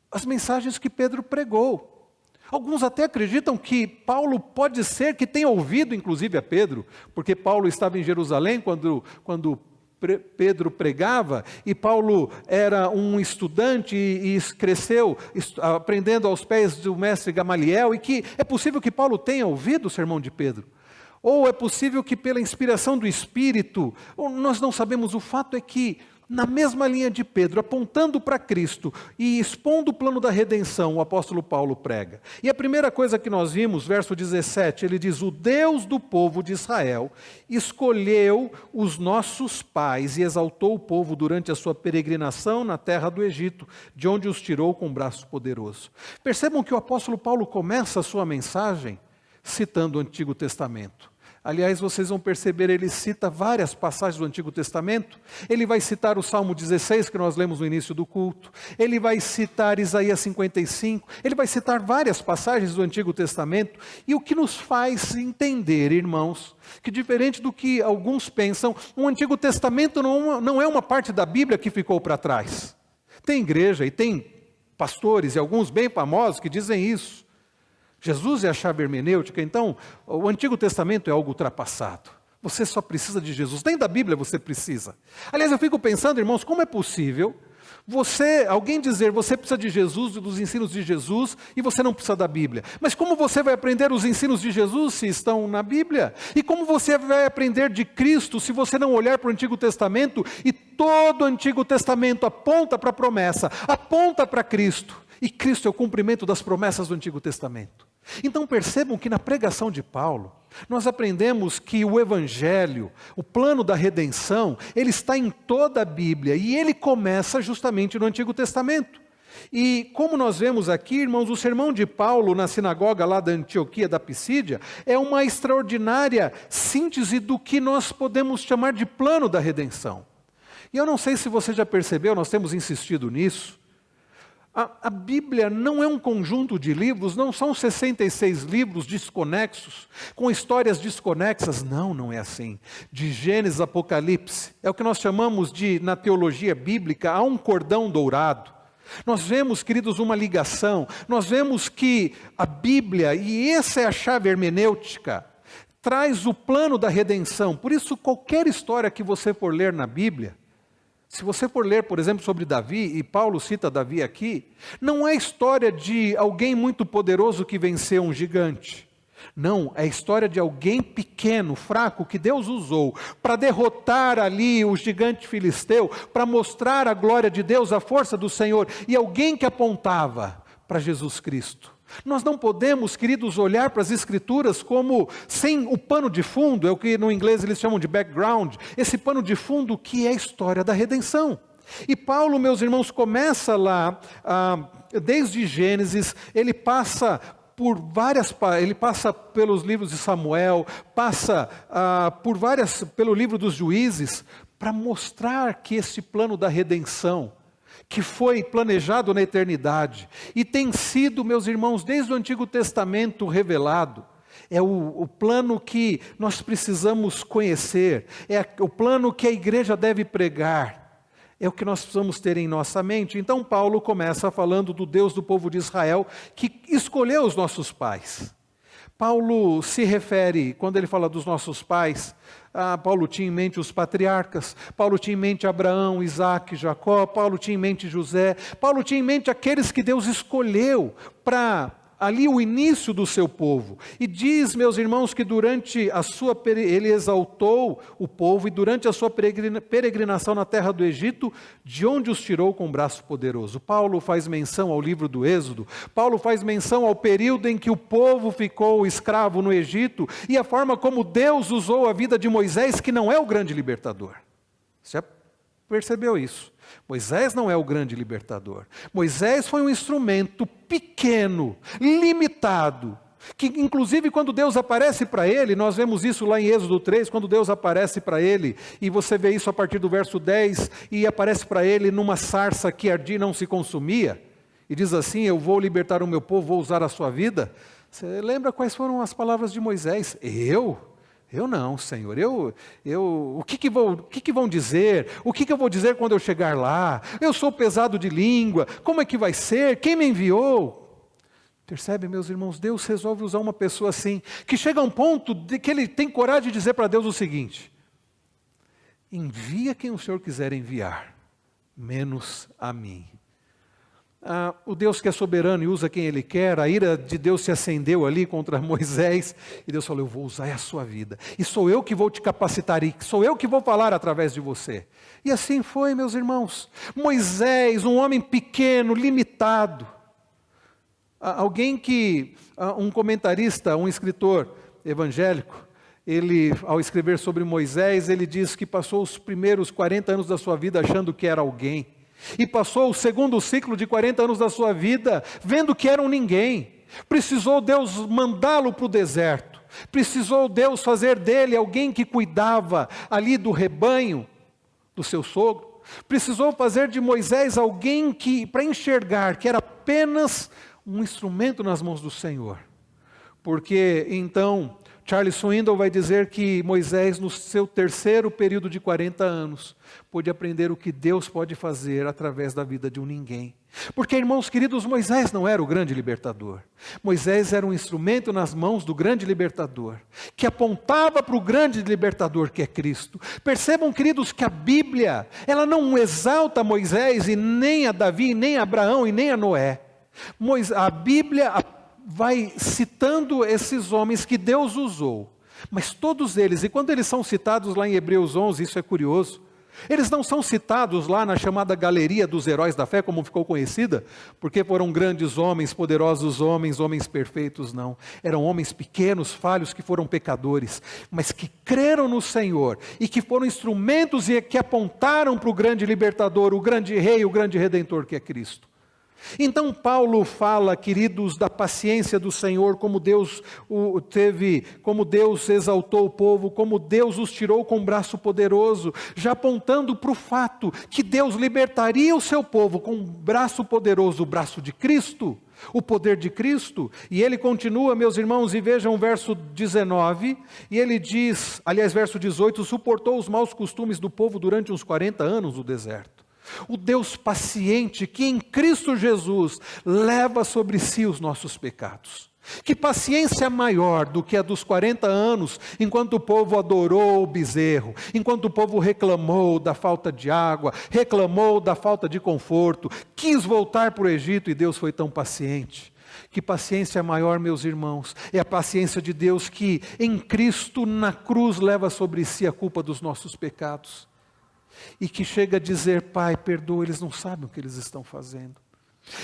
às mensagens que Pedro pregou. Alguns até acreditam que Paulo pode ser que tenha ouvido, inclusive, a Pedro, porque Paulo estava em Jerusalém quando Pedro pregava, e Paulo era um estudante e cresceu aprendendo aos pés do mestre Gamaliel, e que é possível que Paulo tenha ouvido o sermão de Pedro, ou é possível que pela inspiração do Espírito, nós não sabemos. O fato é que na mesma linha de Pedro, apontando para Cristo e expondo o plano da redenção, o apóstolo Paulo prega. E a primeira coisa que nós vimos, verso 17, ele diz: o Deus do povo de Israel escolheu os nossos pais e exaltou o povo durante a sua peregrinação na terra do Egito, de onde os tirou com um braço poderoso. Percebam que o apóstolo Paulo começa a sua mensagem citando o Antigo Testamento. Aliás, vocês vão perceber, ele cita várias passagens do Antigo Testamento. Ele vai citar o Salmo 16, que nós lemos no início do culto. Ele vai citar Isaías 55. Ele vai citar várias passagens do Antigo Testamento. E o que nos faz entender, irmãos, que diferente do que alguns pensam, o Antigo Testamento não é uma parte da Bíblia que ficou para trás. Tem igreja e tem pastores e alguns bem famosos que dizem isso. Jesus é a chave hermenêutica, então o Antigo Testamento é algo ultrapassado. Você só precisa de Jesus, nem da Bíblia você precisa. Aliás, eu fico pensando, irmãos, como é possível alguém dizer você precisa de Jesus, dos ensinos de Jesus, e você não precisa da Bíblia? Mas como você vai aprender os ensinos de Jesus se estão na Bíblia? E como você vai aprender de Cristo se você não olhar para o Antigo Testamento? E todo o Antigo Testamento aponta para a promessa, aponta para Cristo. E Cristo é o cumprimento das promessas do Antigo Testamento. Então percebam que na pregação de Paulo, nós aprendemos que o Evangelho, o plano da redenção, ele está em toda a Bíblia e ele começa justamente no Antigo Testamento. E como nós vemos aqui, irmãos, o sermão de Paulo na sinagoga lá da Antioquia da Pisídia é uma extraordinária síntese do que nós podemos chamar de plano da redenção. E eu não sei se você já percebeu, nós temos insistido nisso. A Bíblia não é um conjunto de livros, não são 66 livros desconexos, com histórias desconexas. Não é assim. De Gênesis a Apocalipse, é o que nós chamamos de, na teologia bíblica, há um cordão dourado. Nós vemos, queridos, uma ligação, nós vemos que a Bíblia, e essa é a chave hermenêutica, traz o plano da redenção. Por isso, qualquer história que você for ler na Bíblia, se você for ler, por exemplo, sobre Davi, e Paulo cita Davi aqui, não é história de alguém muito poderoso que venceu um gigante. Não, é a história de alguém pequeno, fraco, que Deus usou para derrotar ali o gigante filisteu, para mostrar a glória de Deus, a força do Senhor, e alguém que apontava para Jesus Cristo. Nós não podemos, queridos, olhar para as Escrituras como sem o pano de fundo, é o que no inglês eles chamam de background, esse pano de fundo que é a história da redenção. E Paulo, meus irmãos, começa lá, desde Gênesis, ele passa pelos livros de Samuel, passa pelo livro dos Juízes, para mostrar que esse plano da redenção, que foi planejado na eternidade e tem sido, meus irmãos, desde o Antigo Testamento revelado, é o plano que nós precisamos conhecer, é o plano que a igreja deve pregar, é o que nós precisamos ter em nossa mente. Então Paulo começa falando do Deus do povo de Israel, que escolheu os nossos pais. Paulo se refere, quando ele fala dos nossos pais, Paulo tinha em mente os patriarcas, Paulo tinha em mente Abraão, Isaac, Jacó, Paulo tinha em mente José, Paulo tinha em mente aqueles que Deus escolheu para ali o início do seu povo. E diz, meus irmãos, que ele exaltou o povo e durante a sua peregrinação na terra do Egito, de onde os tirou com um braço poderoso. Paulo faz menção ao livro do Êxodo, Paulo faz menção ao período em que o povo ficou escravo no Egito e a forma como Deus usou a vida de Moisés, que não é o grande libertador. Você já percebeu isso? Moisés não é o grande libertador. Moisés foi um instrumento pequeno, limitado, que inclusive quando Deus aparece para ele, nós vemos isso lá em Êxodo 3, quando Deus aparece para ele, e você vê isso a partir do verso 10, e aparece para ele numa sarça que ardia e não se consumia, e diz assim: eu vou libertar o meu povo, vou usar a sua vida. Você lembra quais foram as palavras de Moisés? Eu não, Senhor, o que vão dizer? O que eu vou dizer quando eu chegar lá? Eu sou pesado de língua, como é que vai ser? Quem me enviou? Percebe, meus irmãos, Deus resolve usar uma pessoa assim, que chega a um ponto de que ele tem coragem de dizer para Deus o seguinte: envia quem o Senhor quiser enviar, menos a mim. o Deus que é soberano e usa quem Ele quer, a ira de Deus se acendeu ali contra Moisés, e Deus falou: eu vou usar a sua vida, e sou eu que vou te capacitar, e sou eu que vou falar através de você. E assim foi, meus irmãos. Moisés, um homem pequeno, limitado, um comentarista, um escritor evangélico, ele, ao escrever sobre Moisés, ele diz que passou os primeiros 40 anos da sua vida achando que era alguém, e passou o segundo ciclo de 40 anos da sua vida vendo que era um ninguém. Precisou Deus mandá-lo para o deserto, precisou Deus fazer dele alguém que cuidava ali do rebanho do seu sogro, precisou fazer de Moisés alguém que, para enxergar que era apenas um instrumento nas mãos do Senhor. Porque então Charles Swindoll vai dizer que Moisés, no seu terceiro período de 40 anos, pôde aprender o que Deus pode fazer através da vida de um ninguém. Porque, irmãos queridos, Moisés não era o grande libertador. Moisés era um instrumento nas mãos do grande libertador, que apontava para o grande libertador que é Cristo. Percebam, queridos, que a Bíblia, ela não exalta Moisés e nem a Davi, nem a Abraão e nem a Noé. A Bíblia vai citando esses homens que Deus usou, mas todos eles, e quando eles são citados lá em Hebreus 11, isso é curioso, eles não são citados lá na chamada galeria dos heróis da fé, como ficou conhecida, porque foram grandes homens, poderosos homens, homens perfeitos, não. Eram homens pequenos, falhos, que foram pecadores, mas que creram no Senhor, e que foram instrumentos e que apontaram para o grande libertador, o grande rei, o grande redentor que é Cristo. Então Paulo fala, queridos, da paciência do Senhor, como Deus como Deus exaltou o povo, como Deus os tirou com um braço poderoso, já apontando para o fato que Deus libertaria o seu povo com um braço poderoso, o braço de Cristo, o poder de Cristo. E ele continua, meus irmãos, e vejam o verso 19, e ele diz, aliás, verso 18, suportou os maus costumes do povo durante uns 40 anos no deserto. O Deus paciente que em Cristo Jesus leva sobre si os nossos pecados. Que paciência maior do que a dos 40 anos, enquanto o povo adorou o bezerro, enquanto o povo reclamou da falta de água, reclamou da falta de conforto, quis voltar para o Egito e Deus foi tão paciente. Que paciência maior, meus irmãos, é a paciência de Deus que em Cristo na cruz leva sobre si a culpa dos nossos pecados. E que chega a dizer: Pai, perdoa, eles não sabem o que eles estão fazendo.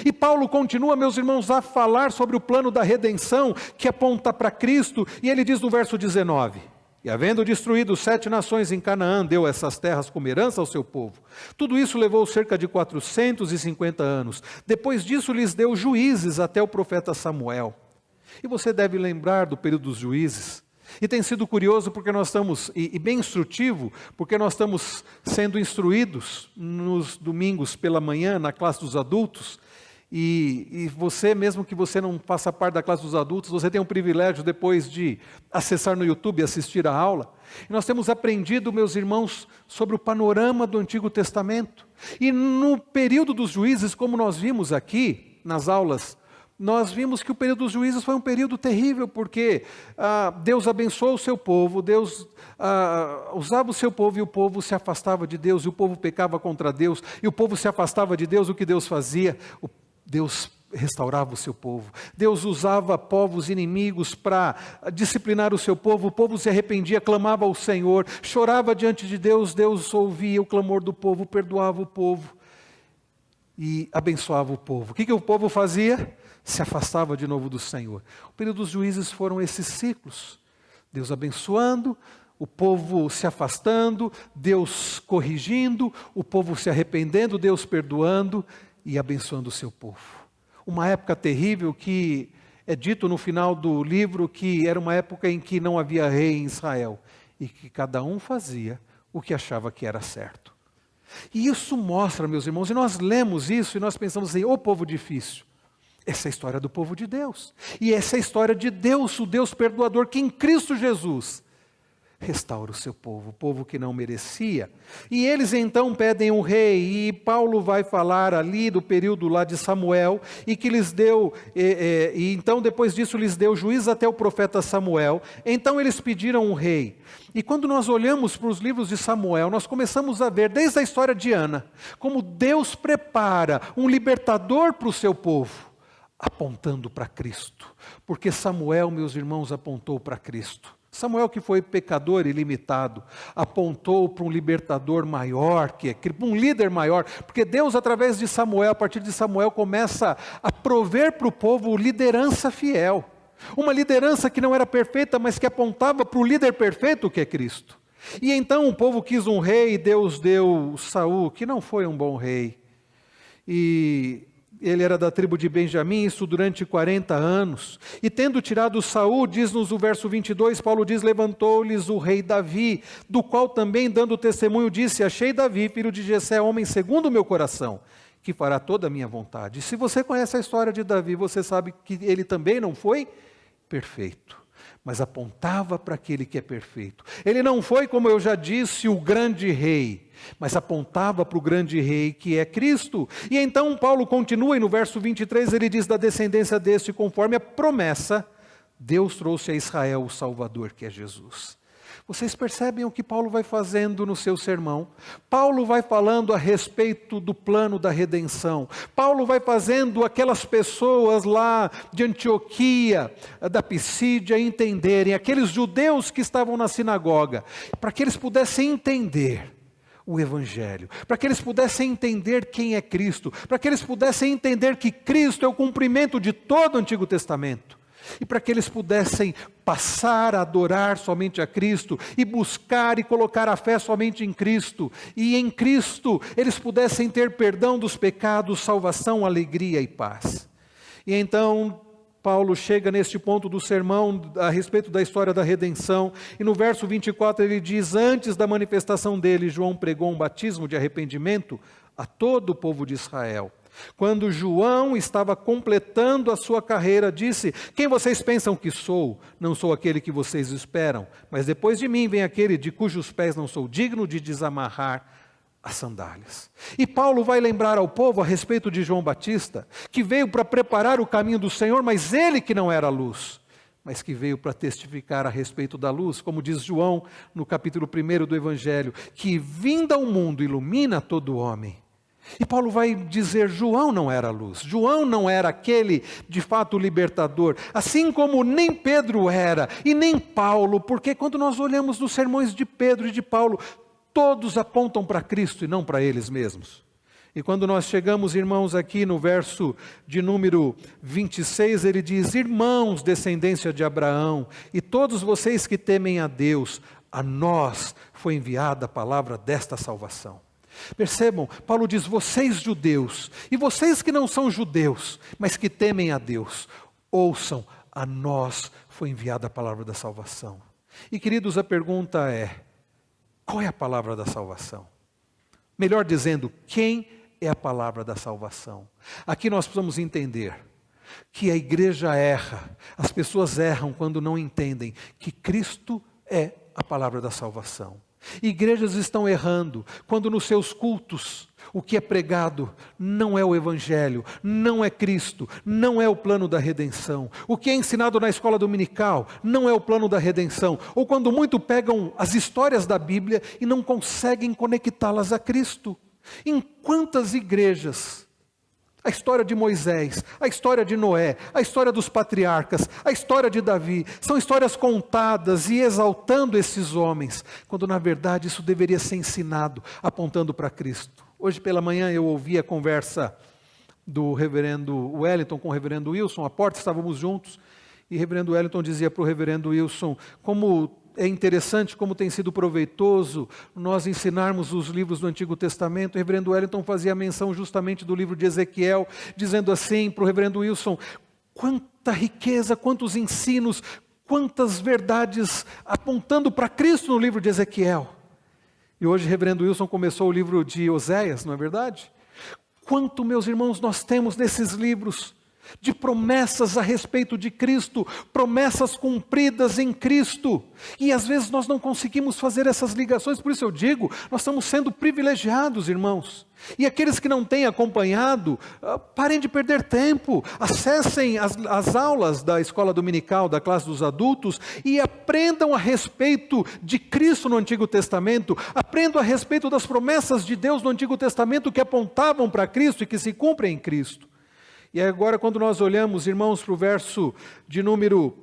E Paulo continua, meus irmãos, a falar sobre o plano da redenção que aponta para Cristo, e ele diz no verso 19: e havendo destruído 7 nações em Canaã, deu essas terras como herança ao seu povo. Tudo isso levou cerca de 450 anos. Depois disso lhes deu juízes até o profeta Samuel. E você deve lembrar do período dos juízes. E tem sido curioso porque nós estamos, e bem instrutivo, porque nós estamos sendo instruídos nos domingos pela manhã, na classe dos adultos, e você, mesmo que você não faça parte da classe dos adultos, você tem um privilégio depois de acessar no YouTube e assistir a aula. E nós temos aprendido, meus irmãos, sobre o panorama do Antigo Testamento. E no período dos juízes, como nós vimos aqui, nas aulas, nós vimos que o período dos juízes foi um período terrível, porque Deus abençoou o seu povo, Deus usava o seu povo e o povo se afastava de Deus, e o povo pecava contra Deus, e o povo se afastava de Deus. O que Deus fazia? Deus restaurava o seu povo. Deus usava povos inimigos para disciplinar o seu povo. O povo se arrependia, clamava ao Senhor, chorava diante de Deus, Deus ouvia o clamor do povo, perdoava o povo e abençoava o povo. O que o povo fazia? Se afastava de novo do Senhor. O período dos juízes foram esses ciclos. Deus abençoando, o povo se afastando, Deus corrigindo, o povo se arrependendo, Deus perdoando e abençoando o seu povo. Uma época terrível que é dito no final do livro que era uma época em que não havia rei em Israel e que cada um fazia o que achava que era certo. E isso mostra, meus irmãos, e nós lemos isso e nós pensamos assim: ô povo difícil. Essa é a história do povo de Deus. E essa é a história de Deus, o Deus perdoador, que em Cristo Jesus restaura o seu povo, o povo que não merecia. E eles então pedem um rei, e Paulo vai falar ali do período lá de Samuel, e que lhes deu, e então depois disso lhes deu juiz até o profeta Samuel. Então eles pediram um rei. E quando nós olhamos para os livros de Samuel, nós começamos a ver, desde a história de Ana, como Deus prepara um libertador para o seu povo, apontando para Cristo. Porque Samuel, meus irmãos, apontou para Cristo. Samuel, que foi pecador e limitado, apontou para um libertador maior, para um líder maior, porque Deus, através de Samuel, a partir de Samuel, começa a prover para o povo liderança fiel. Uma liderança que não era perfeita, mas que apontava para o líder perfeito, que é Cristo. E então o povo quis um rei, e Deus deu Saul, que não foi um bom rei. E ele era da tribo de Benjamim, isso durante 40 anos. E tendo tirado Saul, diz-nos o verso 22, Paulo diz, levantou-lhes o rei Davi, do qual também, dando testemunho, disse, achei Davi, filho de Jessé, homem segundo o meu coração, que fará toda a minha vontade. E se você conhece a história de Davi, você sabe que ele também não foi perfeito, mas apontava para aquele que é perfeito. Ele não foi, como eu já disse, o grande rei, mas apontava para o grande rei que é Cristo. E então Paulo continua e no verso 23 ele diz, da descendência deste, conforme a promessa, Deus trouxe a Israel o Salvador, que é Jesus. Vocês percebem o que Paulo vai fazendo no seu sermão? Paulo vai falando a respeito do plano da redenção. Paulo vai fazendo aquelas pessoas lá de Antioquia, da Pisídia, entenderem, aqueles judeus que estavam na sinagoga, para que eles pudessem entender o Evangelho, para que eles pudessem entender quem é Cristo, para que eles pudessem entender que Cristo é o cumprimento de todo o Antigo Testamento. E para que eles pudessem passar a adorar somente a Cristo, e buscar e colocar a fé somente em Cristo, e em Cristo eles pudessem ter perdão dos pecados, salvação, alegria e paz. E então Paulo chega neste ponto do sermão a respeito da história da redenção, e no verso 24 ele diz, antes da manifestação dele, João pregou um batismo de arrependimento a todo o povo de Israel. Quando João estava completando a sua carreira, disse, quem vocês pensam que sou? Não sou aquele que vocês esperam, mas depois de mim vem aquele de cujos pés não sou digno de desamarrar as sandálias. E Paulo vai lembrar ao povo a respeito de João Batista, que veio para preparar o caminho do Senhor, mas ele que não era luz, mas que veio para testificar a respeito da luz, como diz João no capítulo 1 do Evangelho, que vinda ao mundo ilumina todo homem. E Paulo vai dizer, João não era luz, João não era aquele de fato libertador, assim como nem Pedro era, e nem Paulo, porque quando nós olhamos nos sermões de Pedro e de Paulo, todos apontam para Cristo e não para eles mesmos. E quando nós chegamos, irmãos, aqui no verso de número 26, ele diz, irmãos, descendência de Abraão, e todos vocês que temem a Deus, a nós foi enviada a palavra desta salvação. Percebam, Paulo diz, vocês judeus, e vocês que não são judeus, mas que temem a Deus, ouçam, a nós foi enviada a palavra da salvação. E queridos, a pergunta é, qual é a palavra da salvação? Melhor dizendo, quem é a palavra da salvação? Aqui nós precisamos entender que a igreja erra, as pessoas erram quando não entendem que Cristo é a palavra da salvação. Igrejas estão errando quando nos seus cultos o que é pregado não é o Evangelho, não é Cristo, não é o plano da redenção. O que é ensinado na escola dominical não é o plano da redenção. Ou quando muito pegam as histórias da Bíblia e não conseguem conectá-las a Cristo. Em quantas igrejas a história de Moisés, a história de Noé, a história dos patriarcas, a história de Davi, são histórias contadas e exaltando esses homens, quando na verdade isso deveria ser ensinado, apontando para Cristo. Hoje pela manhã eu ouvi a conversa do reverendo Wellington com o reverendo Wilson, à porta estávamos juntos, e o reverendo Wellington dizia para o reverendo Wilson, como é interessante, como tem sido proveitoso nós ensinarmos os livros do Antigo Testamento. O reverendo Wellington fazia menção justamente do livro de Ezequiel, dizendo assim para o reverendo Wilson, quanta riqueza, quantos ensinos, quantas verdades apontando para Cristo no livro de Ezequiel. E hoje o reverendo Wilson começou o livro de Oséias, não é verdade? Quanto, meus irmãos, nós temos nesses livros de promessas a respeito de Cristo, promessas cumpridas em Cristo. E às vezes nós não conseguimos fazer essas ligações, por isso eu digo, nós estamos sendo privilegiados, irmãos. E aqueles que não têm acompanhado, parem de perder tempo, acessem as aulas da escola dominical, da classe dos adultos, e aprendam a respeito de Cristo no Antigo Testamento, aprendam a respeito das promessas de Deus no Antigo Testamento que apontavam para Cristo e que se cumprem em Cristo. E agora, quando nós olhamos, irmãos, para o verso de número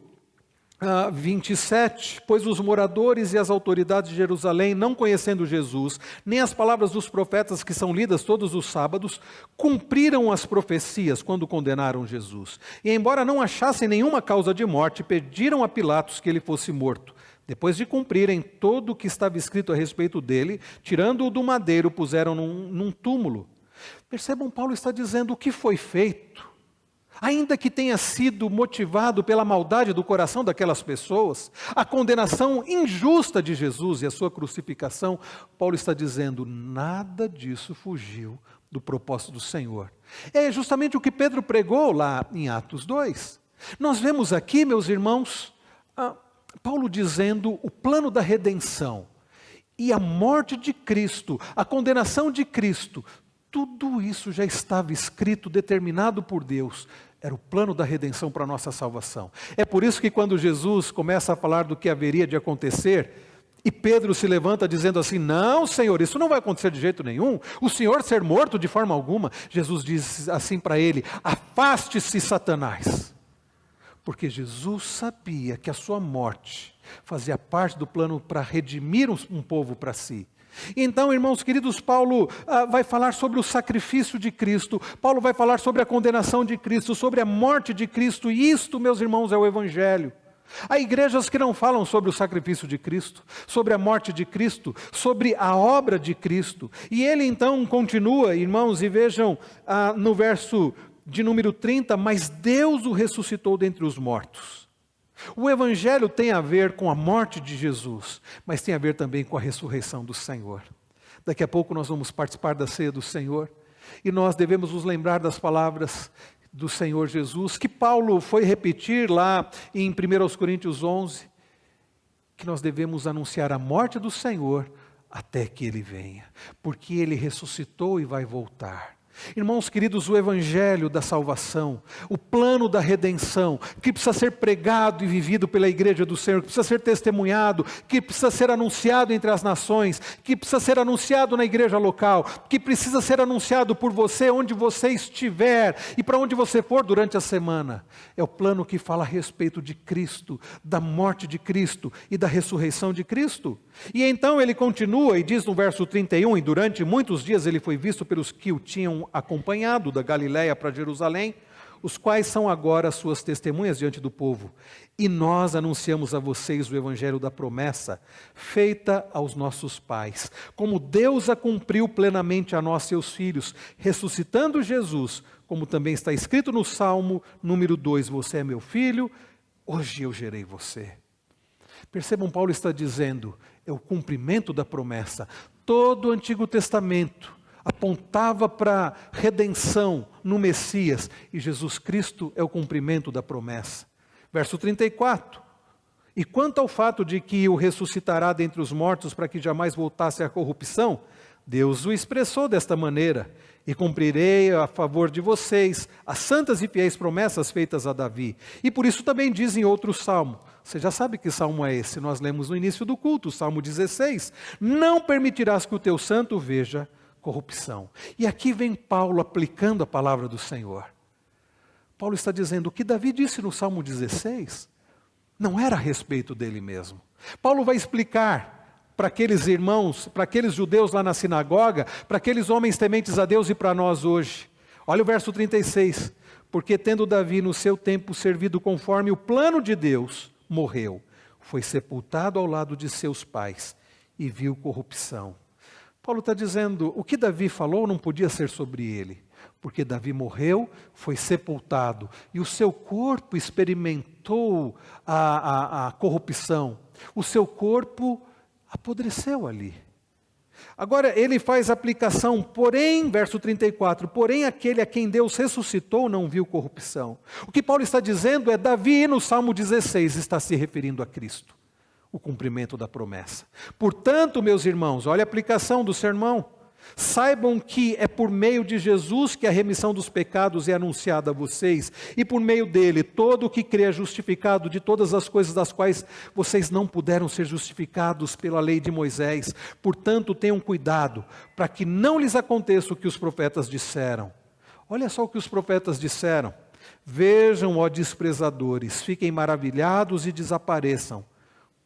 27, pois os moradores e as autoridades de Jerusalém, não conhecendo Jesus, nem as palavras dos profetas que são lidas todos os sábados, cumpriram as profecias quando condenaram Jesus. E embora não achassem nenhuma causa de morte, pediram a Pilatos que ele fosse morto. Depois de cumprirem todo o que estava escrito a respeito dele, tirando-o do madeiro, puseram num túmulo. Percebam, Paulo está dizendo o que foi feito. Ainda que tenha sido motivado pela maldade do coração daquelas pessoas, a condenação injusta de Jesus e a sua crucificação, Paulo está dizendo, nada disso fugiu do propósito do Senhor. É justamente o que Pedro pregou lá em Atos 2. Nós vemos aqui, meus irmãos, Paulo dizendo o plano da redenção e a morte de Cristo, a condenação de Cristo, tudo isso já estava escrito, determinado por Deus. Era o plano da redenção para a nossa salvação. É por isso que quando Jesus começa a falar do que haveria de acontecer, e Pedro se levanta dizendo assim, não, Senhor, isso não vai acontecer de jeito nenhum, o Senhor ser morto de forma alguma, Jesus diz assim para ele, afaste-se, Satanás. Porque Jesus sabia que a sua morte fazia parte do plano para redimir um povo para si. Então, irmãos queridos, Paulo vai falar sobre o sacrifício de Cristo, Paulo vai falar sobre a condenação de Cristo, sobre a morte de Cristo, e isto, meus irmãos, é o Evangelho. Há igrejas que não falam sobre o sacrifício de Cristo, sobre a morte de Cristo, sobre a obra de Cristo. E ele então continua, irmãos, e vejam no verso de número 30, mas Deus o ressuscitou dentre os mortos. O Evangelho tem a ver com a morte de Jesus, mas tem a ver também com a ressurreição do Senhor. Daqui a pouco nós vamos participar da ceia do Senhor, e nós devemos nos lembrar das palavras do Senhor Jesus, que Paulo foi repetir lá em 1 Coríntios 11, que nós devemos anunciar a morte do Senhor até que Ele venha, porque Ele ressuscitou e vai voltar. Irmãos queridos, o Evangelho da salvação, o plano da redenção, que precisa ser pregado e vivido pela igreja do Senhor, que precisa ser testemunhado, que precisa ser anunciado entre as nações, que precisa ser anunciado na igreja local, que precisa ser anunciado por você onde você estiver e para onde você for durante a semana. É o plano que fala a respeito de Cristo, da morte de Cristo e da ressurreição de Cristo. E então ele continua e diz no verso 31, e durante muitos dias ele foi visto pelos que o tinham acompanhado da Galiléia para Jerusalém, os quais são agora suas testemunhas diante do povo. E nós anunciamos a vocês o evangelho da promessa, feita aos nossos pais, como Deus a cumpriu plenamente a nós, seus filhos, ressuscitando Jesus, como também está escrito no Salmo número 2, você é meu filho, hoje eu gerei você. Percebam, Paulo está dizendo, é o cumprimento da promessa. Todo o Antigo Testamento apontava para redenção no Messias, e Jesus Cristo é o cumprimento da promessa. Verso 34, e quanto ao fato de que o ressuscitará dentre os mortos para que jamais voltasse à corrupção, Deus o expressou desta maneira, e cumprirei a favor de vocês as santas e fiéis promessas feitas a Davi. E por isso também diz em outro salmo, você já sabe que salmo é esse, nós lemos no início do culto, Salmo 16, não permitirás que o teu santo veja corrupção. E aqui vem Paulo aplicando a palavra do Senhor. Paulo está dizendo, o que Davi disse no Salmo 16, não era a respeito dele mesmo. Paulo vai explicar para aqueles irmãos, para aqueles judeus lá na sinagoga, para aqueles homens tementes a Deus e para nós hoje. Olha o verso 36, porque tendo Davi no seu tempo servido conforme o plano de Deus, morreu, foi sepultado ao lado de seus pais e viu corrupção. Paulo está dizendo, o que Davi falou não podia ser sobre ele, porque Davi morreu, foi sepultado, e o seu corpo experimentou a corrupção, o seu corpo apodreceu ali. Agora ele faz aplicação, porém, verso 34, porém aquele a quem Deus ressuscitou não viu corrupção. O que Paulo está dizendo é, Davi no Salmo 16 está se referindo a Cristo, o cumprimento da promessa. Portanto, meus irmãos, olha a aplicação do sermão. Saibam que é por meio de Jesus que a remissão dos pecados é anunciada a vocês, e por meio dele todo o que crê é justificado de todas as coisas das quais vocês não puderam ser justificados pela lei de Moisés. Portanto, tenham cuidado para que não lhes aconteça o que os profetas disseram. Olha só o que os profetas disseram. Vejam, ó desprezadores, fiquem maravilhados e desapareçam,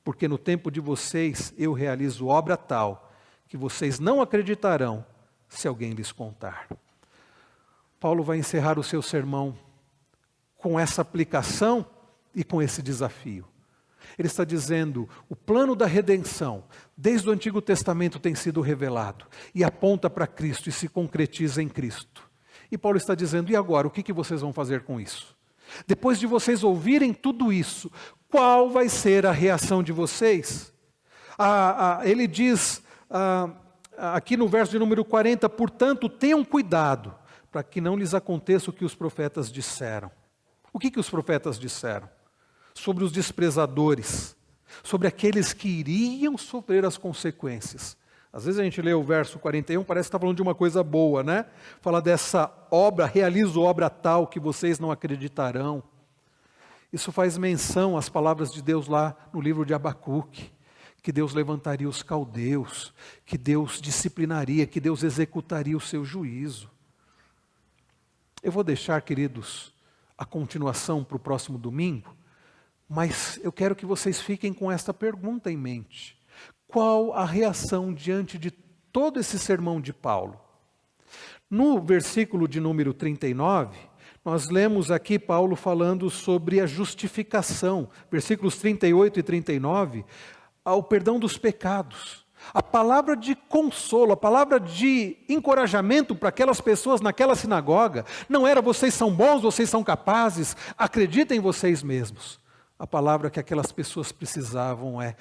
porque no tempo de vocês eu realizo obra tal que vocês não acreditarão se alguém lhes contar. Paulo vai encerrar o seu sermão com essa aplicação e com esse desafio. Ele está dizendo, o plano da redenção, desde o Antigo Testamento tem sido revelado, e aponta para Cristo e se concretiza em Cristo. E Paulo está dizendo, e agora, o que vocês vão fazer com isso? Depois de vocês ouvirem tudo isso, qual vai ser a reação de vocês? Ele diz, aqui no verso de número 40, portanto, tenham cuidado para que não lhes aconteça o que os profetas disseram. O que os profetas disseram? Sobre os desprezadores, sobre aqueles que iriam sofrer as consequências. Às vezes a gente lê o verso 41, parece que está falando de uma coisa boa, né? Fala dessa obra, realizo obra tal que vocês não acreditarão. Isso faz menção às palavras de Deus lá no livro de Abacuque, que Deus levantaria os caldeus, que Deus disciplinaria, que Deus executaria o seu juízo. Eu vou deixar, queridos, a continuação para o próximo domingo, mas eu quero que vocês fiquem com esta pergunta em mente. Qual a reação diante de todo esse sermão de Paulo? No versículo de número 39, nós lemos aqui Paulo falando sobre a justificação, versículos 38 e 39, ao perdão dos pecados. A palavra de consolo, a palavra de encorajamento para aquelas pessoas naquela sinagoga, não era vocês são bons, vocês são capazes, acreditem em vocês mesmos. A palavra que aquelas pessoas precisavam é,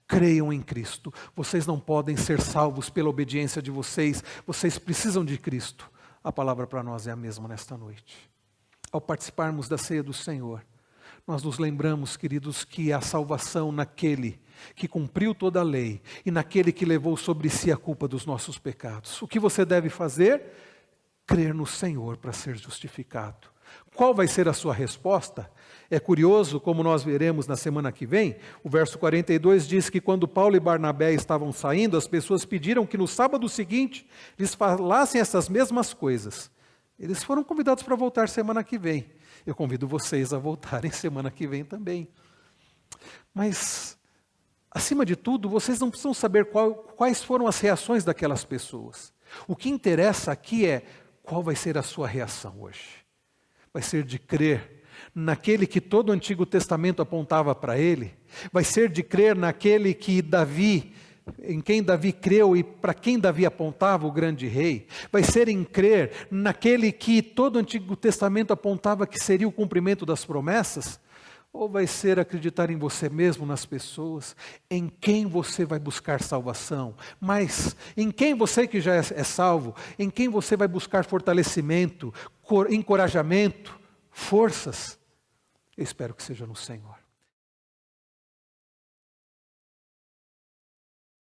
creiam em Cristo. Vocês não podem ser salvos pela obediência de vocês, vocês precisam de Cristo. A palavra para nós é a mesma nesta noite. Ao participarmos da ceia do Senhor, nós nos lembramos, queridos, que a salvação naquele que cumpriu toda a lei e naquele que levou sobre si a culpa dos nossos pecados. O que você deve fazer? Crer no Senhor para ser justificado. Qual vai ser a sua resposta? É curioso, como nós veremos na semana que vem, o verso 42 diz que quando Paulo e Barnabé estavam saindo, as pessoas pediram que no sábado seguinte lhes falassem essas mesmas coisas. Eles foram convidados para voltar semana que vem. Eu convido vocês a voltarem semana que vem também. Mas, acima de tudo, vocês não precisam saber quais foram as reações daquelas pessoas. O que interessa aqui é qual vai ser a sua reação hoje. Vai ser de crer naquele que todo o Antigo Testamento apontava para ele? Vai ser de crer naquele que em quem Davi creu e para quem Davi apontava, o grande rei? Vai ser em crer naquele que todo o Antigo Testamento apontava que seria o cumprimento das promessas? Ou vai ser acreditar em você mesmo, nas pessoas, em quem você vai buscar salvação? Mas em quem você que já é salvo, em quem você vai buscar fortalecimento, encorajamento, forças? Eu espero que seja no Senhor.